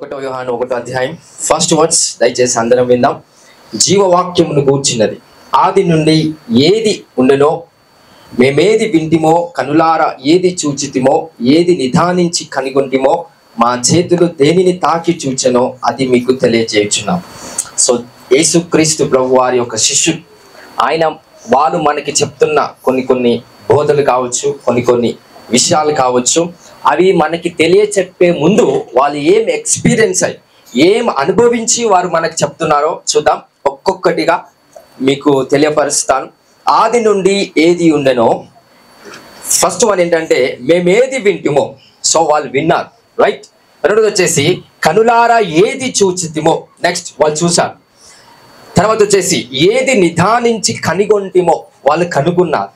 యోహాను 1వ అధ్యాయం ఫస్ట్ వర్డ్స్ దయచేసి అందరం విందాం. జీవవాక్యమును గూర్చినది ఆది నుండి ఏది ఉండెనో మేమేది వింటిమో కనులారా ఏది చూచితిమో ఏది నిదానించి కనుగొంటిమో మా చేతులు దేనిని తాకి చూచెనో అది మీకు తెలియజేయుచున్నాం. సో యేసుక్రీస్తు ప్రభు వారి యొక్క శిష్యుడు ఆయన వాళ్ళు మనకి చెప్తున్న కొన్ని బోధలు కావచ్చు, కొన్ని విషయాలు కావచ్చు, అవి మనకి తెలియచెప్పే ముందు వాళ్ళు ఏం ఎక్స్పీరియన్స్ అయ్యి ఏం అనుభవించి వారు మనకి చెప్తున్నారో చూద్దాం. ఒక్కొక్కటిగా మీకు తెలియపరుస్తాను. ఆది నుండి ఏది ఉండెనో ఫస్ట్ వన్ ఏంటంటే మేమేది వింటిమో, సో వాళ్ళు విన్నారు, రైట్. రెండోది వచ్చేసి కనులారా ఏది చూచితిమో, నెక్స్ట్ వాళ్ళు చూశారు. తర్వాత వచ్చేసి ఏది నిదానించి కనిగొంటిమో, వాళ్ళు కనుగొన్నారు.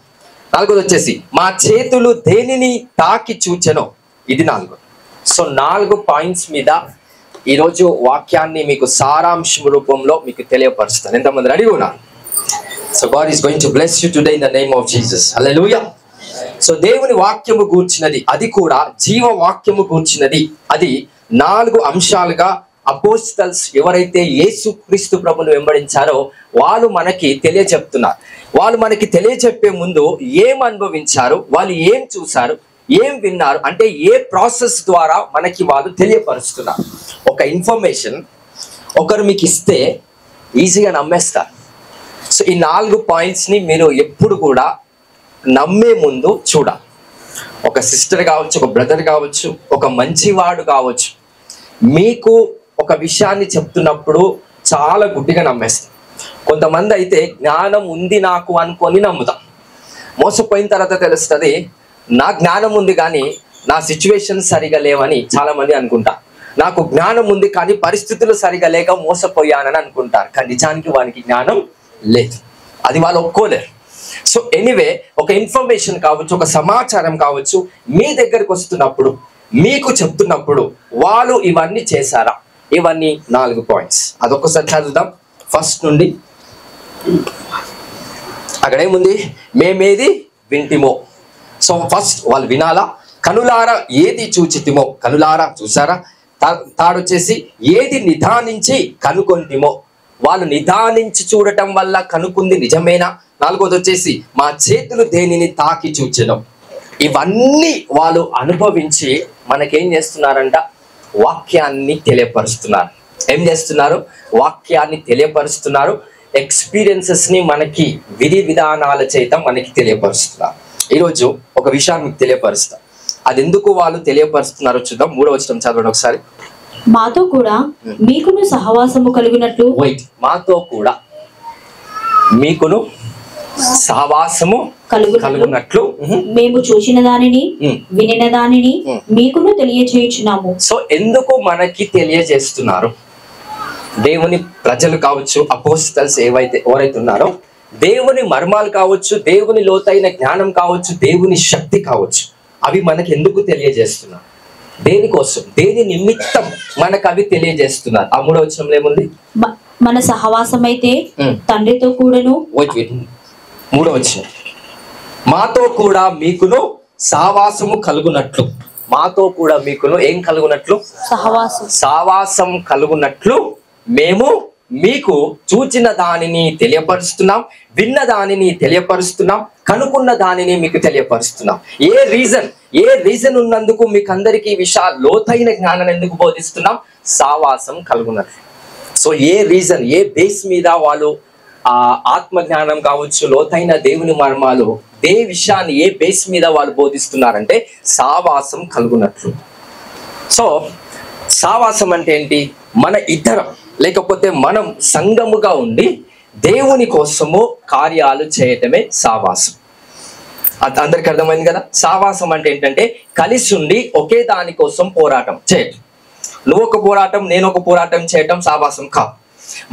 నాలుగోది వచ్చేసి మా చేతులు దేనిని తాకి చూచెనో, ఇది నాలుగోది. సో 4 పాయింట్స్ మీద ఈరోజు వాక్యాన్ని మీకు సారాంశం రూపంలో మీకు తెలియపరుస్తాను. ఎంతమంది రెడీ ఉన్నారు? So God is going to bless you today in the name of Jesus. Hallelujah. So దేవుని వాక్యము గూర్చినది, అది కూడా జీవ వాక్యము గూర్చినది, అది 4 అంశాలుగా అపోస్తల్స్ ఎవరైతే యేసుక్రీస్తు ప్రభుని వెంబడించారో వాళ్ళు మనకి తెలియచెప్తున్నారు. వాళ్ళు మనకి తెలియచెప్పే ముందు ఏం అనుభవించారు, వాళ్ళు ఏం చూశారు, ఏం విన్నారు అంటే ఏ ప్రాసెస్ ద్వారా మనకి వాళ్ళు తెలియపరుస్తున్నారు. ఒక ఇన్ఫర్మేషన్ ఒకరు మీకు ఇస్తే ఈజీగా నమ్మేస్తారు. సో ఈ 4 పాయింట్స్ని మీరు ఎప్పుడు కూడా నమ్మే ముందు చూడాలి. ఒక సిస్టర్ కావచ్చు, ఒక బ్రదర్ కావచ్చు, ఒక మంచివాడు కావచ్చు, మీకు ఒక విషయాన్ని చెప్తున్నప్పుడు చాలా గుడ్డిగా నమ్మేస్తాం. కొంతమంది అయితే జ్ఞానం ఉంది నాకు అనుకొని నమ్ముతాం. మోసపోయిన తర్వాత తెలుస్తుంది నా జ్ఞానం ఉంది కానీ నా సిచ్యువేషన్ సరిగా లేవని చాలా మంది అనుకుంటారు. నాకు జ్ఞానం ఉంది కానీ పరిస్థితులు సరిగా లేక మోసపోయానని అనుకుంటారు. కానీ నిజానికి వానికి జ్ఞానం లేదు, అది వాళ్ళు ఒప్పుకోలేరు. సో ఎనీవే, ఒక ఇన్ఫర్మేషన్ కావచ్చు, ఒక సమాచారం కావచ్చు, మీ దగ్గరకు వస్తున్నప్పుడు మీకు చెప్తున్నప్పుడు వాళ్ళు ఇవన్నీ చేశారా, ఇవన్నీ 4 పాయింట్స్. అదొక్కసారి చదువుదాం ఫస్ట్ నుండి. అక్కడేముంది? మేమేది వింటిమో. సో ఫస్ట్ వాళ్ళు వినాలా. కనులారా ఏది చూచితిమో, కనులారా చూసారా. తాడొచ్చేసి ఏది నిదానించి కనుకొంటిమో, వాళ్ళు నిదానించి చూడటం వల్ల కనుక్కుంది నిజమేనా. నాలుగోది వచ్చేసి మా చేతులు దేనిని తాకి చూచడం. ఇవన్నీ వాళ్ళు అనుభవించి మనకేం చేస్తున్నారంట? వాక్యాన్ని తెలియపరుస్తున్నారు. ఏం చేస్తున్నారు? వాక్యాన్ని తెలియపరుస్తున్నారు. ఎక్స్పీరియన్సెస్ ని మనకి విధి విధానాల చేత మనకి తెలియపరుస్తున్నారు. ఈరోజు ఒక విషయాన్ని మీకు తెలియపరుస్తా. అది ఎందుకు వాళ్ళు తెలియపరుస్తున్నారో చూద్దాం. 3వ వచనం చదవండి ఒకసారి. మాతో కూడా మీకును సహవాసము కలుగునట్లు, మాతో కూడా మీకును సహవాసము కలుగునట్లు మేము చూసిన దానిని వినిన దానిని మీకును తెలియజేయుచున్నాము. సో ఎందుకు మనకి తెలియజేస్తున్నారు? దేవుని ప్రజలు కావచ్చు, అపోస్తల్స్ ఎవరైతే ఉన్నారో, దేవుని మర్మాలు కావచ్చు, దేవుని లోతైన జ్ఞానం కావచ్చు, దేవుని శక్తి కావచ్చు, అవి మనకి ఎందుకు తెలియజేస్తున్నారు? దేనికోసం, దేని నిమిత్తం మనకు అవి తెలియజేస్తున్నారు? ఆ 3వ వచనంలో ఏముంది? మన సహవాసం అయితే తండ్రితో కూడాను. 3వ వచనం, మాతో కూడా మీకును సహవాసము కలుగునట్లు. మాతో కూడా మీకును ఏం కలుగునట్లు? సహవాసం కలుగునట్లు మేము మీకు చూచిన దానిని తెలియపరుస్తున్నాం, విన్న దానిని తెలియపరుస్తున్నాం, కనుక్కున్న దానిని మీకు తెలియపరుస్తున్నాం. ఏ రీజన్ ఉన్నందుకు మీకు అందరికీ విషయాలు లోతైన జ్ఞానం ఎందుకు బోధిస్తున్నాం? సహవాసం కలుగునట్లు. సో ఏ రీజన్, ఏ బేస్ మీద వాళ్ళు ఆ ఆత్మ జ్ఞానం కావచ్చు, లోతైన దేవుని మర్మాలు, ఏ విషయాన్ని ఏ బేస్ మీద వాళ్ళు బోధిస్తున్నారంటే సహవాసం కలుగునట్లు. సో సహవాసం అంటే ఏంటి? మన ఇద్దరం లేకపోతే మనం సంఘముగా ఉండి దేవుని కోసము కార్యాలు చేయటమే సహవాసం. అందరికి అర్థమైంది కదా? సహవాసం అంటే ఏంటంటే కలిసి ఉండి ఒకే దాని కోసం పోరాటం చేయటం. నువ్వు ఒక పోరాటం, నేను ఒక పోరాటం చేయటం సహవాసం కాదు.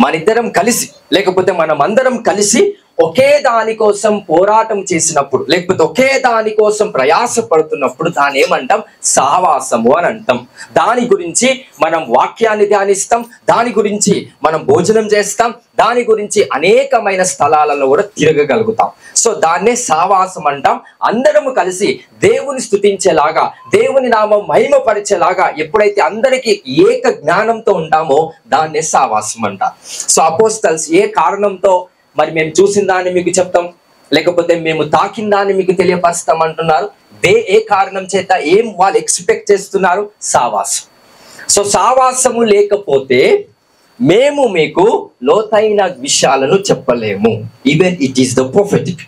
మన ఇద్దరం కలిసి లేకపోతే మనం అందరం కలిసి ఒకే దాని కోసం పోరాటం చేసినప్పుడు, లేకపోతే ఒకే దాని కోసం ప్రయాస పడుతున్నప్పుడు దాని ఏమంటాం? సహవాసము అని అంటాం. దాని గురించి మనం వాక్యాన్ని ధ్యానిస్తాం, దాని గురించి మనం భోజనం చేస్తాం, దాని గురించి అనేకమైన స్థలాలలో కూడా తిరగగలుగుతాం. సో దాన్నే సహవాసం అంటాం. అందరము కలిసి దేవుని స్తుతించేలాగా, దేవుని నామం మహిమపరిచేలాగా ఎప్పుడైతే అందరికీ ఏక జ్ఞానంతో ఉంటామో దాన్నే సహవాసం అంటాం. సో అపోస్తల్స్ ఏ కారణంతో మరి మేము చూసిన దాన్ని మీకు చెప్తాం, లేకపోతే మేము తాకిన దాన్ని మీకు తెలియపరుస్తాం అంటున్నారు. ఏ కారణం చేత, ఏం వాళ్ళు ఎక్స్పెక్ట్ చేస్తున్నారు? సహవాసం. సో సహవాసము లేకపోతే మేము మీకు లోతైన విషయాలను చెప్పలేము. Even it is the prophetic.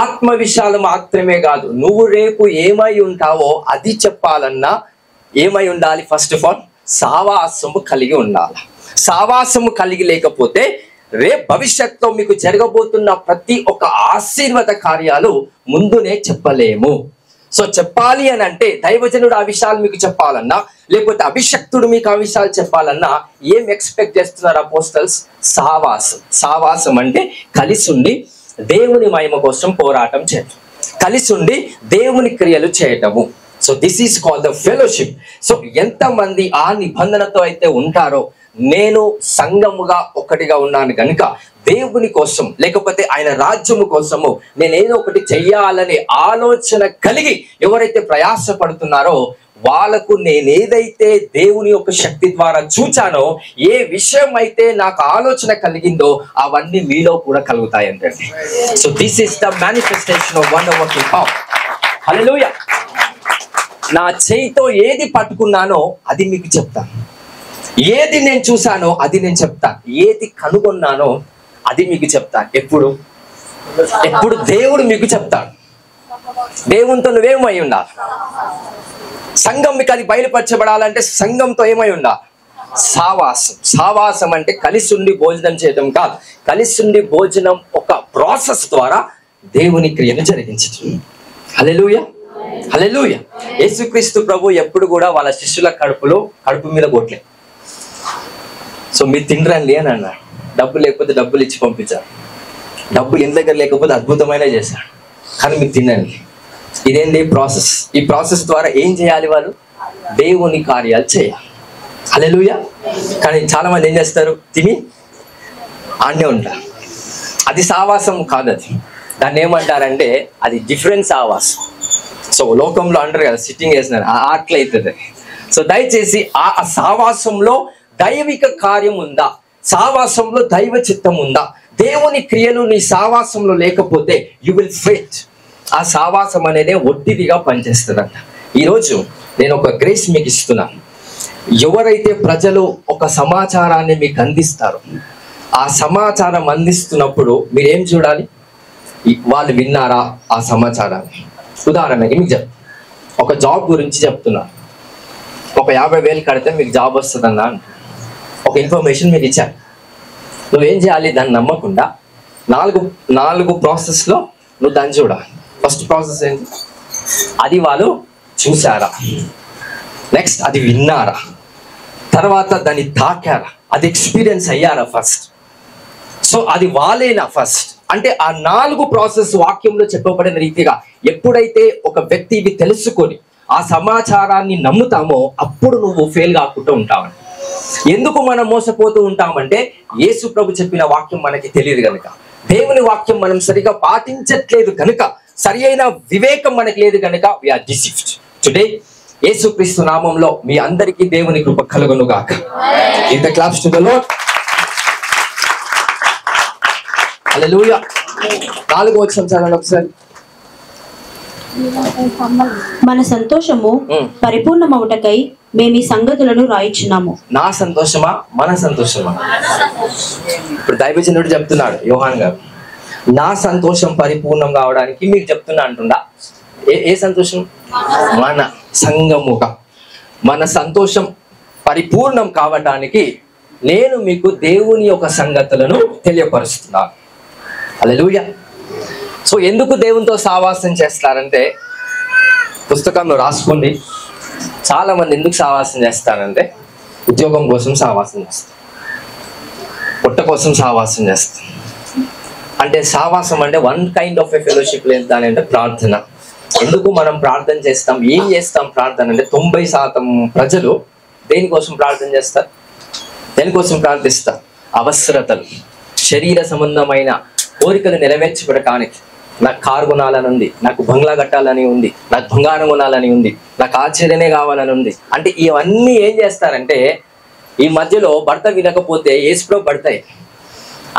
ఆత్మ విషయాలు మాత్రమే కాదు, నువ్వు రేపు ఏమై ఉంటావో అది చెప్పాలన్నా ఏమై ఉండాలి? ఫస్ట్ ఆఫ్ ఆల్ సహవాసము కలిగి ఉండాలి. సహవాసము కలిగి లేకపోతే రేపు భవిష్యత్తులో మీకు జరగబోతున్న ప్రతి ఒక్క ఆశీర్వాద కార్యాలు ముందునే చెప్పలేము. సో చెప్పాలి అని అంటే దైవజనుడు ఆ విషయాలు మీకు చెప్పాలన్నా, లేకపోతే అభిషక్తుడు మీకు ఆ విషయాలు చెప్పాలన్నా ఏం ఎక్స్పెక్ట్ చేస్తున్నారు అపోస్తల్స్? సహవాసం. సహవాసం అంటే కలిసి ఉండి దేవుని మహిమ కోసం పోరాటం చేయటం, కలిసి ఉండి దేవుని క్రియలు చేయటము. So this is called the fellowship. So ఎంతమంది ఆ నిబంధనతో అయితే ఉంటారో, నేను సంఘముగా ఒకటిగా ఉన్నాను కనుక దేవుని కోసం, లేకపోతే ఆయన రాజ్యము కోసము నేను ఏదో ఒకటి చెయ్యాలనే ఆలోచన కలిగి ఎవరైతే ప్రయాస పడుతున్నారో వాళ్ళకు నేనేదైతే దేవుని యొక్క శక్తి ద్వారా చూచానో, ఏ విషయం అయితే నాకు ఆలోచన కలిగిందో అవన్నీ మీలో కూడా కలుగుతాయి అంటే. So this is the manifestation of wonder working power. Hallelujah. నా చేయితో ఏది పట్టుకున్నానో అది మీకు చెప్తాను, ఏది నేను చూశానో అది నేను చెప్తాను, ఏది కనుగొన్నానో అది మీకు చెప్తాను. ఎప్పుడు దేవుడు మీకు చెప్తాడు. దేవునితో నువ్వేమై ఉండాలి? సంఘం మీకు అది బయలుపరచబడాలంటే సంఘంతో ఏమై ఉండాలి? సహవాసం. సహవాసం అంటే కలిసి ఉండి భోజనం చేయడం కాదు, కలిసి ఉండి భోజనం ఒక ప్రాసెస్ ద్వారా దేవుని క్రియను జరిగించడం. హల్లెలూయా, హల్లెలూయా. యేసుక్రీస్తు ప్రభు ఎప్పుడు కూడా వాళ్ళ శిష్యుల కడుపు మీద కొట్టలే. సో మీరు తినరండి అని అన్నాడు. డబ్బు లేకపోతే డబ్బులు ఇచ్చి పంపించారు, డబ్బు ఇంటి దగ్గర లేకపోతే అద్భుతమైన చేశాడు, కానీ మీరు తినండి. ఇదేంటి ప్రాసెస్? ఈ ప్రాసెస్ ద్వారా ఏం చేయాలి? వాళ్ళు దేవుని కార్యాలు చేయాలి. హల్లెలూయా. కానీ చాలా మంది ఏం చేస్తారు? తిని ఆడనే ఉంటారు. అది సహవాసం కాదు. అది దాన్ని ఏమంటారంటే అది డిఫరెంట్ సహవాసం. సో లోకంలో అంటారు కదా, సిట్టింగ్ వేసినారు, అట్లయితుంది. సో దయచేసి ఆ సహవాసంలో దైవిక కార్యం ఉందా? సహవాసంలో దైవ చిత్తం ఉందా? దేవుని క్రియలు నీ సహవాసంలో లేకపోతే యు విల్ ఫెయిల్. ఆ సహవాసం అనేది ఒట్టిదిగా పనిచేస్తుందంట. ఈరోజు నేను ఒక గ్రేస్ మీకు ఇస్తున్నాను. ఎవరైతే ప్రజలు ఒక సమాచారాన్ని మీకు అందిస్తారో, ఆ సమాచారం అందిస్తున్నప్పుడు మీరేం చూడాలి? వాళ్ళు విన్నారా ఆ సమాచారాన్ని? ఉదాహరణకి మీకు ఒక జాబ్ గురించి చెప్తున్నా, ఒక 50,000 కడితే మీకు జాబ్ వస్తుందన్నా ఒక ఇన్ఫర్మేషన్ మీకు ఇచ్చారు. నువ్వేం చేయాలి? దాన్ని నమ్మకుండా నాలుగు ప్రాసెస్లో నువ్వు దాన్ని చూడాలి. ఫస్ట్ ప్రాసెస్ ఏంటి? అది వాళ్ళు చూసారా? నెక్స్ట్ అది విన్నారా? తర్వాత దాన్ని తాకారా? అది ఎక్స్పీరియన్స్ అయ్యారా ఫస్ట్? సో అది వాళ్ళేనా ఫస్ట్? అంటే ఆ 4 ప్రాసెస్ వాక్యంలో చెప్పబడిన రీతిగా ఎప్పుడైతే ఒక వ్యక్తి ఇవి తెలుసుకొని ఆ సమాచారాన్ని నమ్ముతామో అప్పుడు నువ్వు ఫెయిల్ కాకుండా ఉంటావని. ఎందుకు మనం మోసపోతూ ఉంటామంటే యేసు ప్రభు చెప్పిన వాక్యం మనకి తెలియదు కనుక, దేవుని వాక్యం మనం సరిగా పాటించట్లేదు కనుక, సరి అయిన వివేకం మనకి లేదు కనుక we are deceived. టుడే యేసుక్రీస్తు నామంలో మీ అందరికీ దేవుని కృప కలుగును గాక. Give the claps to the Lord. హల్లెలూయా. 4వ వచనం చదవండి ఒకసారి. మన సంతోషము పరిపూర్ణమవుటకై మేము ఈ సంగతులను రాయిచున్నాము. నా సంతోషమా మన సంతోషమా? ఇప్పుడు దైవజనుడు చెప్తున్నాడు యోహాన్ గారు, నా సంతోషం పరిపూర్ణం కావడానికి మీకు చెప్తున్నా అంటుండా. ఏ సంతోషం? మన సంఘముగా మన సంతోషం పరిపూర్ణం కావడానికి నేను మీకు దేవుని యొక్క సంగతులను తెలియపరుస్తున్నాను. హల్లెలూయా. సో ఎందుకు దేవునితో సహవాసం చేస్తారంటే, పుస్తకంలో రాసుకోండి. చాలా మంది ఎందుకు సహవాసం చేస్తారంటే ఉద్యోగం కోసం సహవాసం చేస్తారు, పొట్ట కోసం సహవాసం చేస్తారు, అంటే సావాసం అంటే one kind of a fellowship లేదు దాని అంటే ప్రార్థన. ఎందుకు మనం ప్రార్థన చేస్తాం, ఏం చేస్తాం ప్రార్థన అంటే 90% ప్రజలు దేనికోసం ప్రార్థన చేస్తారు, దేనికోసం ప్రార్థిస్తారు? అవసరతలు, శరీర సంబంధమైన కోరికలు నెరవేర్చబడటానికి. నాకు కారు కొనాలని ఉంది, నాకు బంగ్లా కట్టాలని ఉంది, నాకు బంగారం కొనాలని ఉంది, నాకు ఆశ్చర్యనే కావాలని ఉంది. అంటే ఇవన్నీ ఏం చేస్తారంటే ఈ మధ్యలో భర్త వినకపోతే ఏసులో పడతాయి.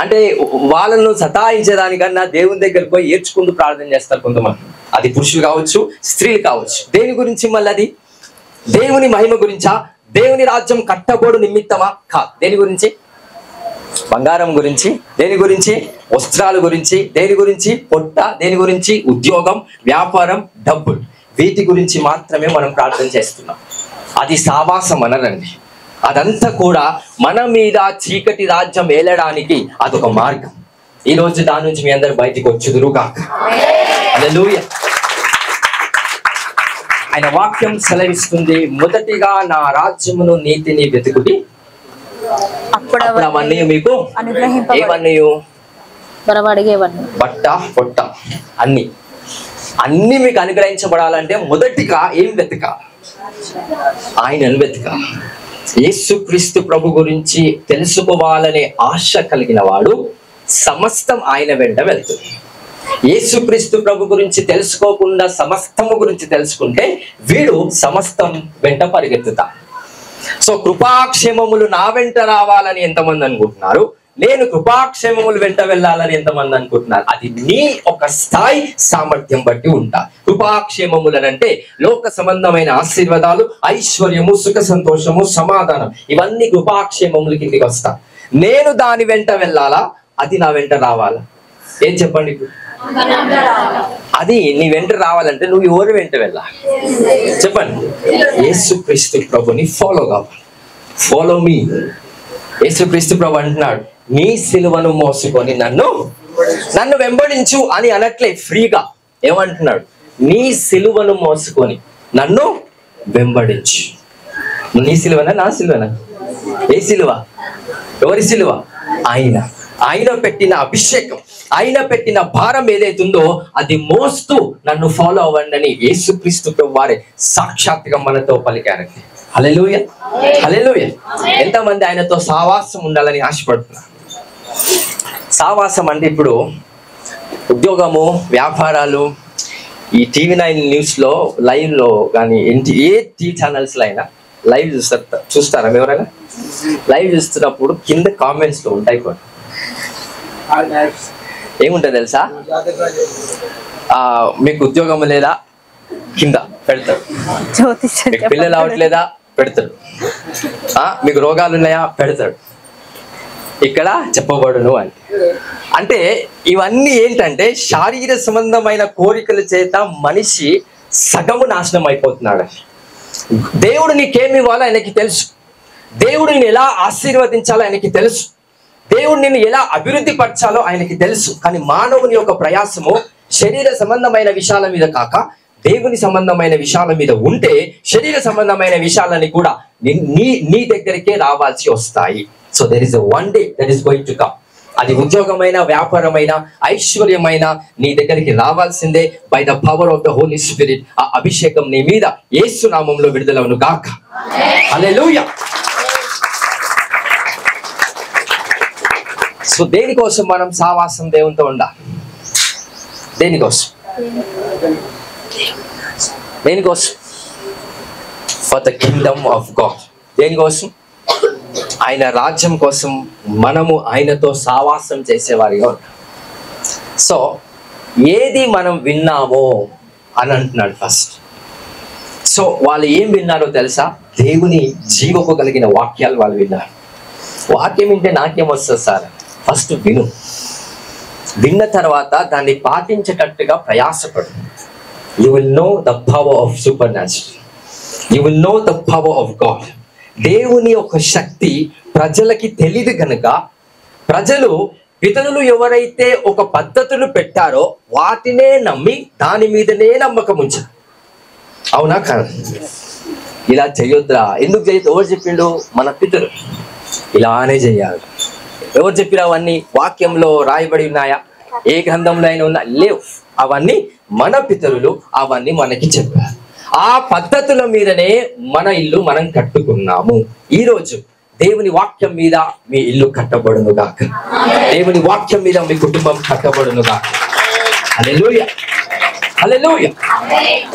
అంటే వాళ్ళను సతాయించేదానికన్నా దేవుని దగ్గరికి పోయి ఏడ్చుకుంటూ ప్రార్థన చేస్తారు కొంతమంది. అది పురుషులు కావచ్చు, స్త్రీలు కావచ్చు. దేని గురించి? మళ్ళీ అది దేవుని మహిమ గురించా, దేవుని రాజ్యం కట్టబోడు నిమిత్తమా? కాదు. దేని గురించి? బంగారం గురించి. దేని గురించి? వస్త్రాల గురించి. దేని గురించి? పొట్ట. దేని గురించి? ఉద్యోగం, వ్యాపారం, డబ్బులు. వీటి గురించి మాత్రమే మనం ప్రార్థన చేస్తున్నాం. అది సావాసం అనరండి. అదంతా కూడా మన మీద చీకటి రాజ్యం ఏలడానికి అదొక మార్గం. ఈ రోజు దాని నుంచి మీ అందరు బయటికి వచ్చుదురుగాక. హల్లెలూయా. ఆయన వాక్యం సెలవిస్తుంది, మొదటిగా నా రాజ్యమును నీతిని వెతుకుడి, అప్పుడు అవన్నీ మీకు ఏవన్నీ? బట్ట, పొట్ట, అన్ని మీకు అనుగ్రహించబడాలంటే మొదటిగా ఏం వెతకాలి? ఆయనను వెతకాలి. యేసుక్రీస్తు ప్రభు గురించి తెలుసుకోవాలనే ఆశ కలిగిన వాడు సమస్తం ఆయన వెంట వెళ్తుంది. యేసుక్రీస్తు ప్రభు గురించి తెలుసుకోకుండా సమస్తము గురించి తెలుసుకుంటే వీడు సమస్తం వెంట పరిగెత్తుతా. సో కృపాక్షేమములు నా వెంట రావాలని ఎంతమంది అనుకుంటున్నారు? నేను కృపాక్షేమములు వెంట వెళ్ళాలని ఎంతమంది అనుకుంటున్నారు? అది నీ ఒక స్థాయి సామర్థ్యం బట్టి ఉంటా. కృపాక్షేమములనంటే లోక సంబంధమైన ఆశీర్వాదాలు, ఐశ్వర్యము, సుఖ సంతోషము, సమాధానం, ఇవన్నీ కృపాక్షేమముల కిందకి వస్తా. నేను దాని వెంట వెళ్ళాలా, అది నా వెంట రావాలా? ఏం చెప్పండి ఇప్పుడు? అది నీ వెంట రావాలంటే నువ్వు ఎవరు వెంట వెళ్ళాలి చెప్పండి? యేసుక్రీస్తు ప్రభుని ఫాలో కావాలి. Follow me. యేసుక్రీస్తు ప్రభు అంటున్నాడు, నీ సిలువను మోసుకొని నన్ను వెంబడించు అని అనట్లే, ఫ్రీగా. ఏమంటున్నాడు? నీ సిలువను మోసుకొని నన్ను వెంబడించు. నీ సిలువనా, నా సిలువనా? ఏ సిలువ? ఎవరి సిలువ? ఆయన పెట్టిన అభిషేకం, ఆయన పెట్టిన భారం ఏదైతుందో అది మోస్తూ నన్ను ఫాలో అవ్వండి అని యేసుక్రీస్తు ప్రభు వారే సాక్షాత్తుగా మనతో పలికారండి. హల్లెలూయా, హల్లెలూయా. ఎంతమంది ఆయనతో సావాసం ఉండాలని ఆశపడుతున్నారు? సావాసం అంటే ఇప్పుడు ఉద్యోగము, వ్యాపారాలు, ఈ TV9 న్యూస్లో లైవ్లో కానీ ఏ టీవీ ఛానల్స్లో అయినా లైవ్ చూస్తారా? ఎవరైనా లైవ్ చూస్తున్నప్పుడు కింద కామెంట్స్లో ఉంటాయి కూడా. ఏముంటుంది తెలుసా? మీకు ఉద్యోగం లేదా కింద పెడతాడు, మీకు పిల్లలు అవట్లేదా పెడతాడు, మీకు రోగాలు ఉన్నాయా పెడతాడు, ఇక్కడ చెప్పబడును అని. అంటే ఇవన్నీ ఏంటంటే శారీర సంబంధమైన కోరికల చేత మనిషి సగము నాశనం అయిపోతున్నాడు. దేవుడు నీకేమి ఇవ్వాలో ఆయనకి తెలుసు, దేవుడు నిన్ను ఎలా ఆశీర్వదించాలో ఆయనకి తెలుసు, దేవుడు నిన్ను ఎలా అభివృద్ధి పరచాలో ఆయనకి తెలుసు. కానీ మానవుని యొక్క ప్రయాసము శరీర సంబంధమైన విషయాల మీద కాక దేవుని సంబంధమైన విషయాల మీద ఉంటే శరీర సంబంధమైన విషయాలని కూడా నీ దగ్గరికే రావాల్సి వస్తాయి. So there is one day that is going to come. అది ఉద్యోగమైన, వ్యాపారమైన, ఐశ్వర్యమైన నీ దగ్గరికి రావాల్సిందే by the power of the Holi Spirit. ఆ అభిషేకం నీ మీద యేసు నామములో విడుదలవును గాక. హల్లెలూయా. సో దేనికోసం మనం సావాసం దేవునితో ఉండాలి? దేనికోసం? For the Kingdom of God. దేనికోసం? ఆయన రాజ్యం కోసం మనము ఆయనతో సావాసం చేసేవారిగా ఉంటాం. సో ఏది మనం విన్నామో అని అంటున్నాడు ఫస్ట్. సో వాళ్ళు ఏం విన్నారో తెలుసా? దేవుని జీవపు కలిగిన వాక్యాలు వాళ్ళు విన్నారు. వాక్యం వింటే నాకేం వస్తుంది సార్? ఫస్ట్ విన్న తర్వాత దాన్ని పాటించేటట్టుగా ప్రయాసపడు. You will know the power of supernatural. You will know the power of God. దేవుని యొక్క శక్తి ప్రజలకి తెలియదు కనుక ప్రజలు పితరులు ఎవరైతే ఒక పద్ధతులు పెట్టారో వాటినే నమ్మి దాని మీదనే నమ్మకం ఉంచారు. అవునా కాదు? ఇలా చేయొద్దురా. ఎందుకు చేయొద్దు? ఎవరు చెప్పిండు? మన పితరు ఇలానే చెయ్యాలి. ఎవరు చెప్పినా అవన్నీ వాక్యంలో రాయబడి ఉన్నాయా? ఏ గ్రంథంలో అయినా ఉన్నా లేవు. అవన్నీ మన పితరులు అవన్నీ మనకి చెప్పారు. ఆ పద్ధతుల మీదనే మన ఇల్లు మనం కట్టుకున్నాము. ఈరోజు దేవుని వాక్యం మీద మీ ఇల్లు కట్టబడును గాక. దేవుని వాక్యం మీద మీ కుటుంబం కట్టబడును గాక. హల్లెలూయా, హల్లెలూయా.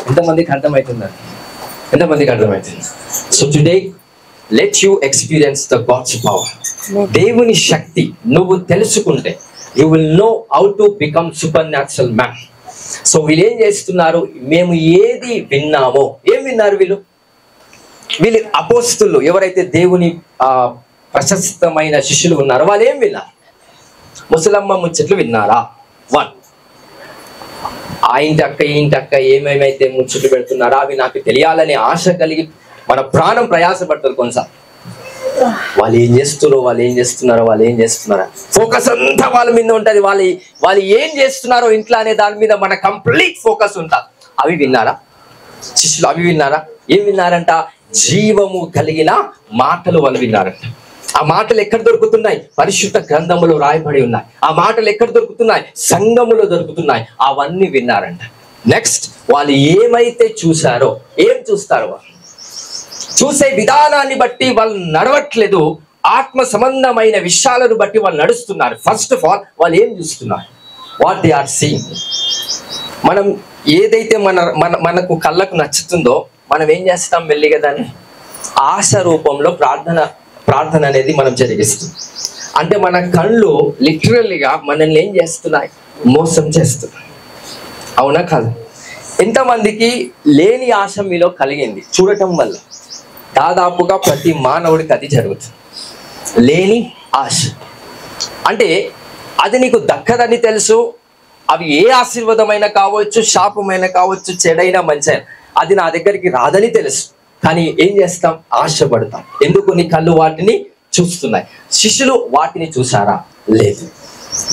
ఎంతమందికి అర్థమవుతుందండి? ఎంతమందికి అర్థమవుతుంది? So today let you experience the God's power. దేవుని శక్తి నువ్వు తెలుసుకుంటే you will know how to become supernatural man. So వీళ్ళు ఏం చేస్తున్నారు? మేము ఏది విన్నామో, ఏం విన్నారు వీళ్ళు అపోస్తులు ఎవరైతే దేవుని ప్రశస్తమైన శిష్యులు ఉన్నారో వాళ్ళు ఏం విన్నారు? ముసలమ్మ ముచ్చట్లు విన్నారా? 1. ఆ ఇంటి అక్క ఏమేమైతే ముచ్చట్లు పెడుతున్నారా అవి నాకు తెలియాలనే ఆశ కలిగి మన ప్రాణం ప్రయాసపడతారు కొన్నిసార్లు. వాళ్ళు ఏం చేస్తున్నారో ఫోకస్ అంతా వాళ్ళ మీద ఉంటుంది. వాళ్ళు ఏం చేస్తున్నారో ఇంట్లో అనే దాని మీద మన కంప్లీట్ ఫోకస్ ఉంటుంది. అవి విన్నారా శిష్యులు? అవి విన్నారా? ఏం విన్నారంట? జీవము కలిగిన మాటలు వాళ్ళు విన్నారంట. ఆ మాటలు ఎక్కడ దొరుకుతున్నాయి? పరిశుద్ధ గ్రంథములో రాయబడి ఉన్నాయి. ఆ మాటలు ఎక్కడ దొరుకుతున్నాయి? సంఘములో దొరుకుతున్నాయి. అవన్నీ విన్నారంట. నెక్స్ట్ వాళ్ళు ఏమైతే చూసారో, ఏం చూస్తారో, వాళ్ళు చూసే విధానాన్ని బట్టి వాళ్ళు నడవట్లేదు, ఆత్మ సంబంధమైన విషయాలను బట్టి వాళ్ళు నడుస్తున్నారు. ఫస్ట్ ఆఫ్ ఆల్ వాళ్ళు ఏం చూస్తున్నారు? What they are seeing. మనం ఏదైతే మనకు కళ్ళకు నచ్చుతుందో మనం ఏం చేస్తాం? మెల్లిగా దాన్ని ఆశ రూపంలో ప్రార్థన అనేది మనం జరిగిస్తాం. అంటే మన కళ్ళు లిటరల్గా మనల్ని ఏం చేస్తున్నాయి? మోసం చేస్తున్నాయి. అవునా కాదు? ఎంతమందికి లేని ఆశ మీలో కలిగింది చూడటం వల్ల? దాదాపుగా ప్రతి మానవుడికి అది జరుగుతుంది. లేని ఆశ అంటే అది నీకు దక్కదని తెలుసు. అవి ఏ ఆశీర్వాదమైనా కావచ్చు, శాపమైనా కావచ్చు, చెడైనా మంచైనా, అది నా దగ్గరికి రాదని తెలుసు. కానీ ఏం చేస్తాం? ఆశపడతాం. ఎందుకు? నీ కళ్ళు వాటిని చూస్తున్నాయి. శిష్యులు వాటిని చూసారా? లేదు.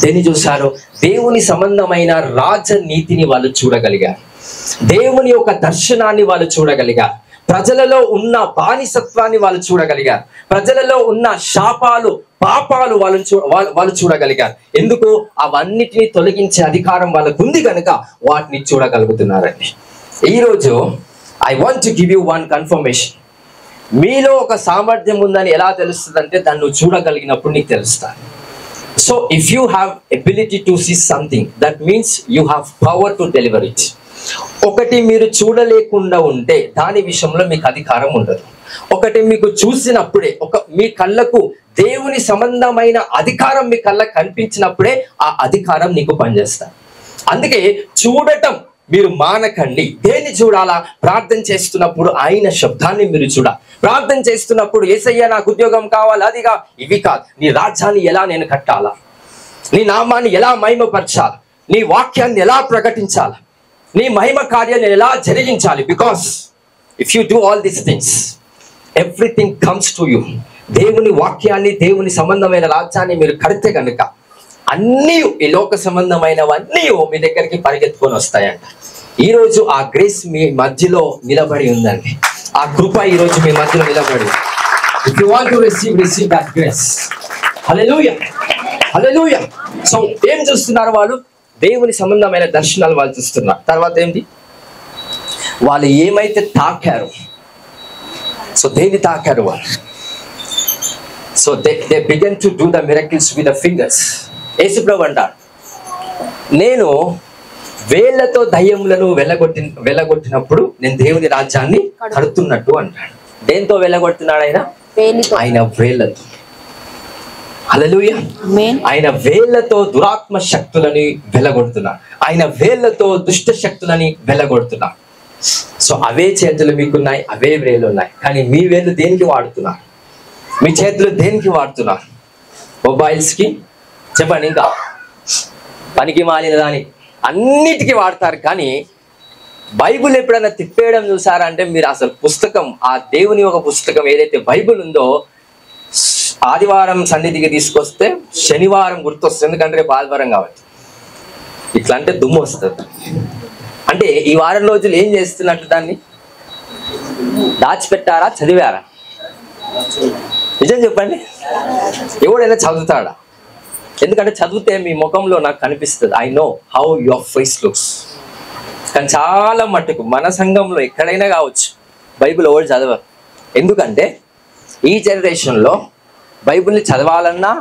దేన్ని చూశారు? దేవుని సంబంధమైన రాజనీతిని వాళ్ళు చూడగలిగారు. దేవుని యొక్క దర్శనాన్ని వాళ్ళు చూడగలిగారు. ప్రజలలో ఉన్న బానిసత్వాన్ని వాళ్ళు చూడగలిగారు. ప్రజలలో ఉన్న శాపాలు, పాపాలు వాళ్ళు చూడగలిగారు. ఎందుకు? అవన్నిటిని తొలగించే అధికారం వాళ్ళకు ఉంది కనుక వాటిని చూడగలుగుతున్నారండి. ఈరోజు I want to give you one confirmation. మీలో ఒక సామర్థ్యం ఉందని ఎలా తెలుస్తుంది అంటే దాన్ని నువ్వు చూడగలిగినప్పుడు నీకు తెలుస్తుంది. So if you have ability to see something, that means you have power to deliver it. ఒకటి మీరు చూడలేకుండా ఉంటే దాని విషయంలో మీకు అధికారం ఉండదు. ఒకటి మీకు చూసినప్పుడే, మీ కళ్ళకు దేవుని సంబంధమైన అధికారం మీ కళ్ళకు కనిపించినప్పుడే ఆ అధికారం నీకు పనిచేస్తారు. అందుకే చూడటం మీరు మానకండి. దేన్ని చూడాలా? ప్రార్థన చేస్తున్నప్పుడు ఆయన శబ్దాన్ని మీరు చూడాలి. ప్రార్థన చేస్తున్నప్పుడు యేసయ్య నాకు ఉద్యోగం కావాలి, అదిగా ఇవి కాదు. నీ రాజ్యాన్ని ఎలా నేను కట్టాలా, నీ నామాన్ని ఎలా మహిమపరచాలి, నీ వాక్యాన్ని ఎలా ప్రకటించాలి, నీ మహిమ కార్యాన్ని ఎలా జరిగించాలి. Because if you do all these things, everything comes to you. దేవుని వాక్యాన్ని, దేవుని సంబంధమైన రాజ్యాన్ని మీరు కడితే కనుక అన్నీ, ఈ లోక సంబంధమైనవన్నీ మీ దగ్గరికి పరిగెత్తుకొని వస్తాయంట. ఈరోజు ఆ గ్రేస్ మీ మధ్యలో నిలబడి ఉందండి. ఆ కృప ఈరోజు మీ మధ్యలో నిలబడి. If you want to receive that grace. Hallelujah, hallelujah. So ఏం చూస్తున్నారు వాళ్ళు? దేవుని సంబంధమైన దర్శనాలు వాళ్ళు చూస్తున్నారు. తర్వాత ఏంటి? వాళ్ళు ఏమైతే తాకారు, సో దేన్ని తాకారు వాళ్ళు? So they began to do the miracles with the fingers. యేసుప్రభు అంటాడు, నేను వేళ్లతో దయ్యములను వెళ్ళగొట్టినప్పుడు నేను దేవుని రాజ్యాన్ని కడుతున్నట్టు అంటాడు. దేంతో వెళ్ళగొడుతున్నాడు ఆయన? ఆయన వేళ్లతో. హల్లెలూయా. ఆయన వేళ్లతో దురాత్మ శక్తులని వెళ్ళగొడుతున్నాడు. ఆయన వేళ్లతో దుష్ట శక్తులని వెళ్ళగొడుతున్నాడు. సో అవే చేతులు మీకున్నాయి, అవే వేళ్ళు ఉన్నాయి. కానీ మీ వేళ్ళు దేనికి వాడుతున్నారు? మీ చేతులు దేనికి వాడుతున్నారు? మొబైల్స్కి, చెప్పండి, ఇంకా పనికి మాలిన దాని అన్నిటికీ వాడతారు. కానీ బైబుల్ ఎప్పుడైనా తిప్పేయడం చూసారా అంటే మీరు అసలు పుస్తకం, ఆ దేవుని ఒక పుస్తకం ఏదైతే బైబుల్ ఉందో, ఆదివారం సన్నిధికి తీసుకొస్తే శనివారం గుర్తొస్తుంది. ఎందుకంటే రేపు ఆదివారం కాబట్టి. ఇట్లా అంటే దుమ్ము వస్తుంది. అంటే ఈ వారం రోజులు ఏం చేస్తున్నట్టు దాన్ని దాచిపెట్టారా, చదివారా? నిజం చెప్పండి. ఎవడైనా చదువుతాడా? ఎందుకంటే చదివితే మీ ముఖంలో నాకు కనిపిస్తుంది. I know how your face looks. కానీ చాలా మట్టుకు మన సంఘంలో ఎక్కడైనా కావచ్చు బైబిల్ ఎవరు చదవరు. ఎందుకంటే ఈ జనరేషన్లో బైబిల్ని చదవాలన్నా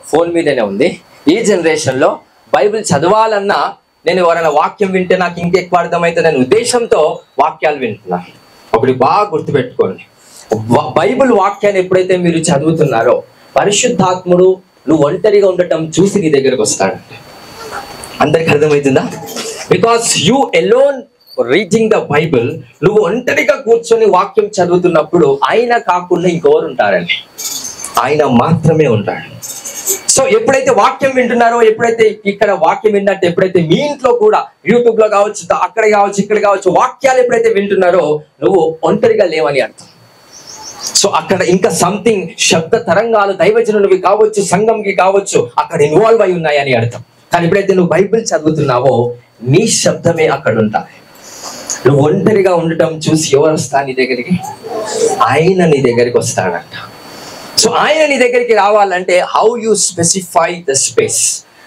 ఫోన్ మీదనే ఉంది. ఈ జనరేషన్లో బైబిల్ చదవాలన్నా నేను ఎవరైనా వాక్యం వింటే నాకు ఇంకెక్కువ అర్థమవుతుంది అనే ఉద్దేశంతో వాక్యాలు వింటున్నాను. ఒకటి బాగా గుర్తుపెట్టుకోండి, బైబిల్ వాక్యాన్ని ఎప్పుడైతే మీరు చదువుతున్నారో పరిశుద్ధాత్ముడు నువ్వు ఒంటరిగా ఉండటం చూసి నీ దగ్గరకు వస్తాడు. అందరికి అర్థమవుతుందా? Because you alone reading the Bible, నువ్వు ఒంటరిగా కూర్చొని వాక్యం చదువుతున్నప్పుడు ఆయన కాకుండా ఇంకెవరు ఉంటారండి? ఆయన మాత్రమే ఉంటాడు. సో ఎప్పుడైతే వాక్యం వింటున్నారో, ఎప్పుడైతే ఇక్కడ వాక్యం విన్నట్టు ఎప్పుడైతే మీ ఇంట్లో కూడా యూట్యూబ్ లో కావచ్చు, అక్కడ కావచ్చు, ఇక్కడ కావచ్చు, వాక్యాలు ఎప్పుడైతే వింటున్నారో నువ్వు ఒంటరిగా లేవని అర్థం. సో అక్కడ ఇంకా సంథింగ్ శబ్ద తరంగాలు దైవజనులవి కావచ్చు, సంఘంకి కావచ్చు, అక్కడ ఇన్వాల్వ్ అయి ఉన్నాయని అర్థం. కానీ ఎప్పుడైతే నువ్వు బైబిల్ చదువుతున్నావో నీ శబ్దమే అక్కడ ఉంటాయి. నువ్వు ఒంటరిగా ఉండటం చూసి ఎవరు వస్తా నీ దగ్గరికి? ఆయన నీ దగ్గరికి వస్తాడంట. సో ఆయన నీ దగ్గరికి రావాలంటే how you specify the space.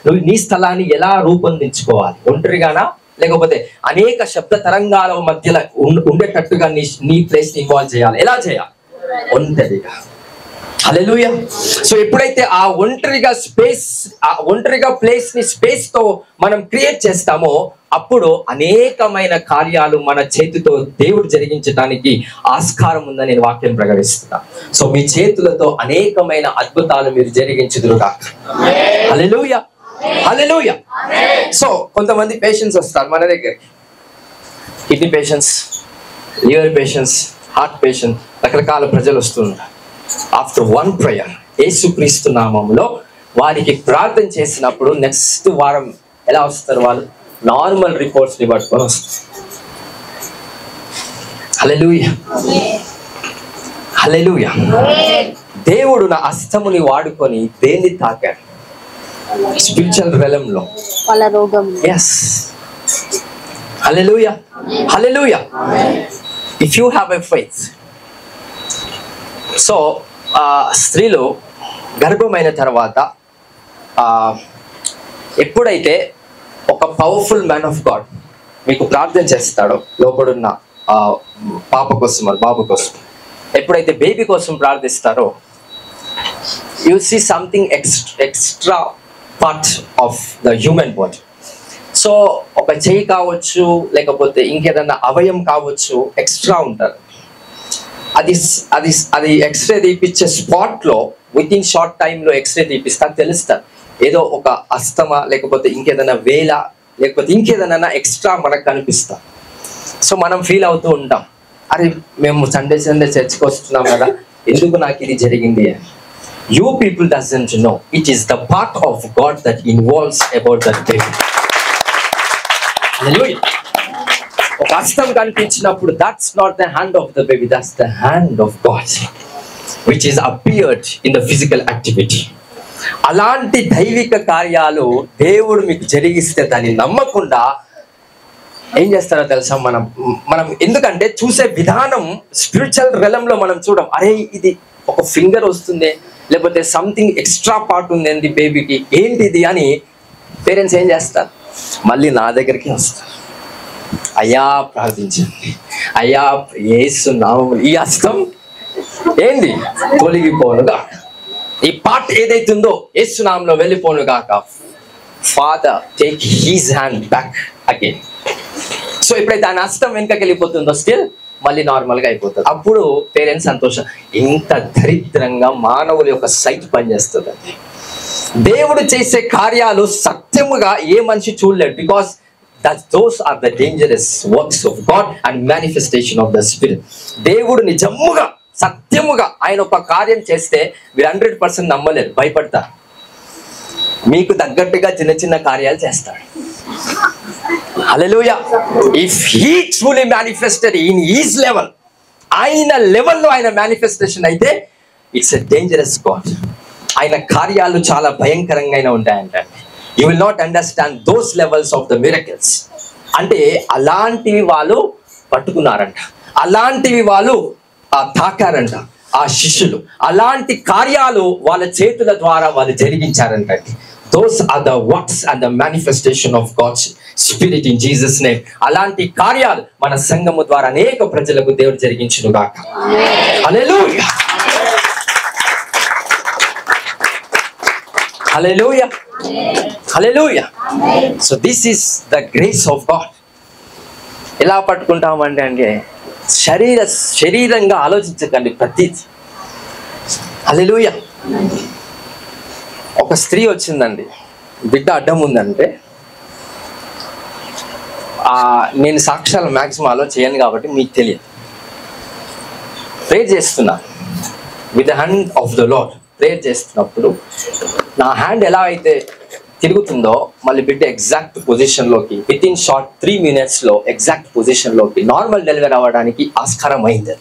నువ్వు నీ స్థలాన్ని ఎలా రూపొందించుకోవాలి? ఒంటరిగానా, లేకపోతే అనేక శబ్ద తరంగాల మధ్యలో ఉండేటట్టుగా నీ ప్లేస్ ని ఇన్వాల్వ్ చేయాలి? ఎలా చేయాలి? ఒంటరిగా. హల్లెలూయా. సో ఎప్పుడైతే ఆ ఒంటరిగా ప్లేస్ ని స్పేస్ తో మనం క్రియేట్ చేస్తామో అప్పుడు అనేకమైన కార్యాలు మన చేతితో దేవుడు జరిగించడానికి ఆస్కారం ఉందని నేను వాక్యం ప్రకటిస్తున్నా. సో మీ చేతులతో అనేకమైన అద్భుతాలు మీరు జరిగించుదురుగాక. హల్లెలూయా, హల్లెలూయా. సో కొంతమంది పేషెంట్స్ వస్తారు మన దగ్గరికి, kidney patients, liver patients, heart patient, రకరకాల ప్రజలు వస్తున్నారు. ఆఫ్టర్ వన్ ప్రేయర్ యేసుక్రీస్తు నామములో వారికి ప్రార్థన చేసినప్పుడు నెక్స్ట్ వారం ఎలా వస్తారు? వాళ్ళు నార్మల్ రిపోర్ట్స్ ని పట్టుకొని వస్తారు. హల్లెలూయా, హల్లెలూయా. దేవుడు నా హస్తముని వాడుకొని దేన్ని తాకాడు? స్పిరిచువల్ రెలమ్ లో వాళ్ళ రోగం. yes, hallelujah, hallelujah. If you have a faith. So స్త్రీలు గర్భమైన తర్వాత ఎప్పుడైతే ఒక పవర్ఫుల్ మ్యాన్ ఆఫ్ గాడ్ మీకు ప్రార్థన చేస్తాడో లోపడున్న పాప కోసం, బాబు కోసం, ఎప్పుడైతే బేబీ కోసం ప్రార్థిస్తారో you see something extra part of the human body. So ఒక చెయ్యి కావచ్చు, లేకపోతే ఇంకేదన్నా అవయం కావచ్చు, ఎక్స్ట్రా ఉంటారు. అది ఎక్స్రే తీపిచ్చే స్పాట్ లో విత్ ఇన్ షార్ట్ టైమ్ లో ఎక్స్రే తీపిస్తా తెలుస్తా ఏదో ఒక అస్తమా, లేకపోతే ఇంకేదైనా వేల, లేకపోతే ఇంకేదైనా ఎక్స్ట్రా మనకు కనిపిస్తా. సో మనం ఫీల్ అవుతూ ఉంటాం, అరే మేము సండే చర్చ్కి వస్తున్నాం కదా, ఎందుకు నాకు ఇది జరిగింది అని. You people doesn't know it is the part of God that involves about that baby. ఒక హస్తం కనిపించినప్పుడు that's not the hand of the baby, that's the hand of God which is appeared in the physical activity. అలాంటి దైవిక కార్యాలు దేవుడు మీకు జరిగిస్తే దాన్ని నమ్మకుండా ఏం చేస్తారో తెలుసా? మనం ఎందుకంటే చూసే విధానం స్పిరిచువల్ రెలమ్ లో మనం చూడం, అరే ఇది ఒక ఫింగర్ వస్తుంది, లేకపోతే సంథింగ్ ఎక్స్ట్రా పార్ట్ ఉంది బేబీకి, ఏంటిది అని పేరెంట్స్ ఏం చేస్తారు? మళ్ళీ నా దగ్గరికి వస్తారు, అయ్యా ప్రార్థించండి, అయ్యా యేసు నామములో ఈ హస్తం ఏంది తొలగిపోనుగా, ఈ పార్ట్ ఏదైతుందో యేసు నామములో వెళ్ళిపోను గాక. Father take his hand back again. So ఎప్పుడైతే ఆయన హస్తం వెనుకకి వెళ్ళిపోతుందో స్టిల్ మళ్ళీ నార్మల్ గా అయిపోతుంది. అప్పుడు పేరెంట్స్ సంతోషం, ఇంత దరిద్రంగా మానవుల యొక్క సైట్ పనిచేస్తుంది. దేవుడు చేసే కార్యాలు సత్యముగా ఏ మనిషి చూడలేడు. Because those are the dangerous works of God and manifestation of the Spirit. దేవుడు నిజముగా సత్యముగా ఆయన ఒక కార్యం చేస్తే మీరు 100% నమ్మలేరు, భయపడతారు. మీకు తగ్గట్టుగా చిన్న చిన్న కార్యాలు చేస్తాడు. Hallelujah. If he truly manifested in his level, ఆయన లెవెల్లో ఆయన మేనిఫెస్టేషన్ అయితే ఇట్స్ ఎ డేంజరస్ గాడ్. ఆయన కార్యాలు చాలా భయంకరంగా ఉంటాయంట. You will not understand those levels of the miracles. అంటే అలాంటివి వాళ్ళు పట్టుకున్నారంట, అలాంటివి వాళ్ళు తాకారంట ఆ శిష్యులు, అలాంటి కార్యాలు వాళ్ళ చేతుల ద్వారా వాళ్ళు జరిగించారంట. Those are the works and the manifestation of God's Spirit in Jesus' name. అలాంటి కార్యాలు మన సంఘము ద్వారా అనేక ప్రజలకు దేవుడు జరిగించును గాక. Hallelujah, hallelujah, hallelujah. So this is the grace of God. ఎలా పట్టుకుంటామంటే అంటే శరీరంగా ఆలోచించకండి ప్రతిదీ. హల్లెలూయా. ఒక స్త్రీ వచ్చిందండి, బిడ్డ అడ్డం ఉందంటే, నేను సాక్ష్యాలు మ్యాక్సిమం అలో చేయను కాబట్టి మీకు తెలియదు. ప్రేర్ చేస్తున్నా with the hand of the Lord. Prayer చేస్తున్నప్పుడు నా హ్యాండ్ ఎలా అయితే తిరుగుతుందో మళ్ళీ బిడ్డ ఎగ్జాక్ట్ పొజిషన్లోకి within short 3 minutes exact పొజిషన్లోకి నార్మల్ డెలివరీ అవ్వడానికి ఆస్కారం అయింది.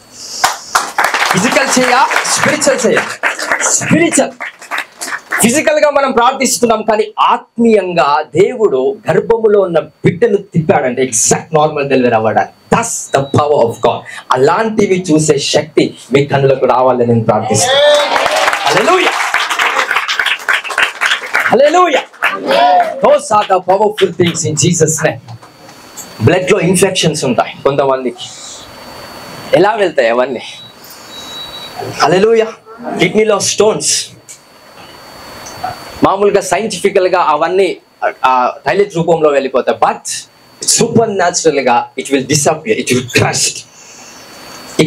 ఫిజికల్ చేయ, స్పిరిచువల్ చేయ. స్పిరిచువల్, ఫిజికల్ గా మనం ప్రార్థిస్తున్నాం కానీ ఆత్మీయంగా దేవుడు గర్భములో ఉన్న బిడ్డను తిప్పాడంటే ఎగ్జాక్ట్ నార్మల్ డెలివరీ అవ్వడానికి. That's the power of God. అలాంటివి చూసే శక్తి మీ కన్నులకు రావాలని నేను ప్రార్థిస్తున్నాను. హల్లెలూయా, హల్లెలూయా. Those are the powerful things in Jesus' name. Blood లో ఇన్ఫెక్షన్స్ ఉంటాయి కొంతమందికి, ఎలా వెళ్తాయి అవన్నీ? హల్లెలూయా. కిడ్నీలో స్టోన్స్, మామూలుగా సైంటిఫికల్ గా అవన్నీ టాయిలెట్ రూపంలో వెళ్ళిపోతాయి. బట్ సూపర్ న్యాచురల్ గా it will disappear, it will crush.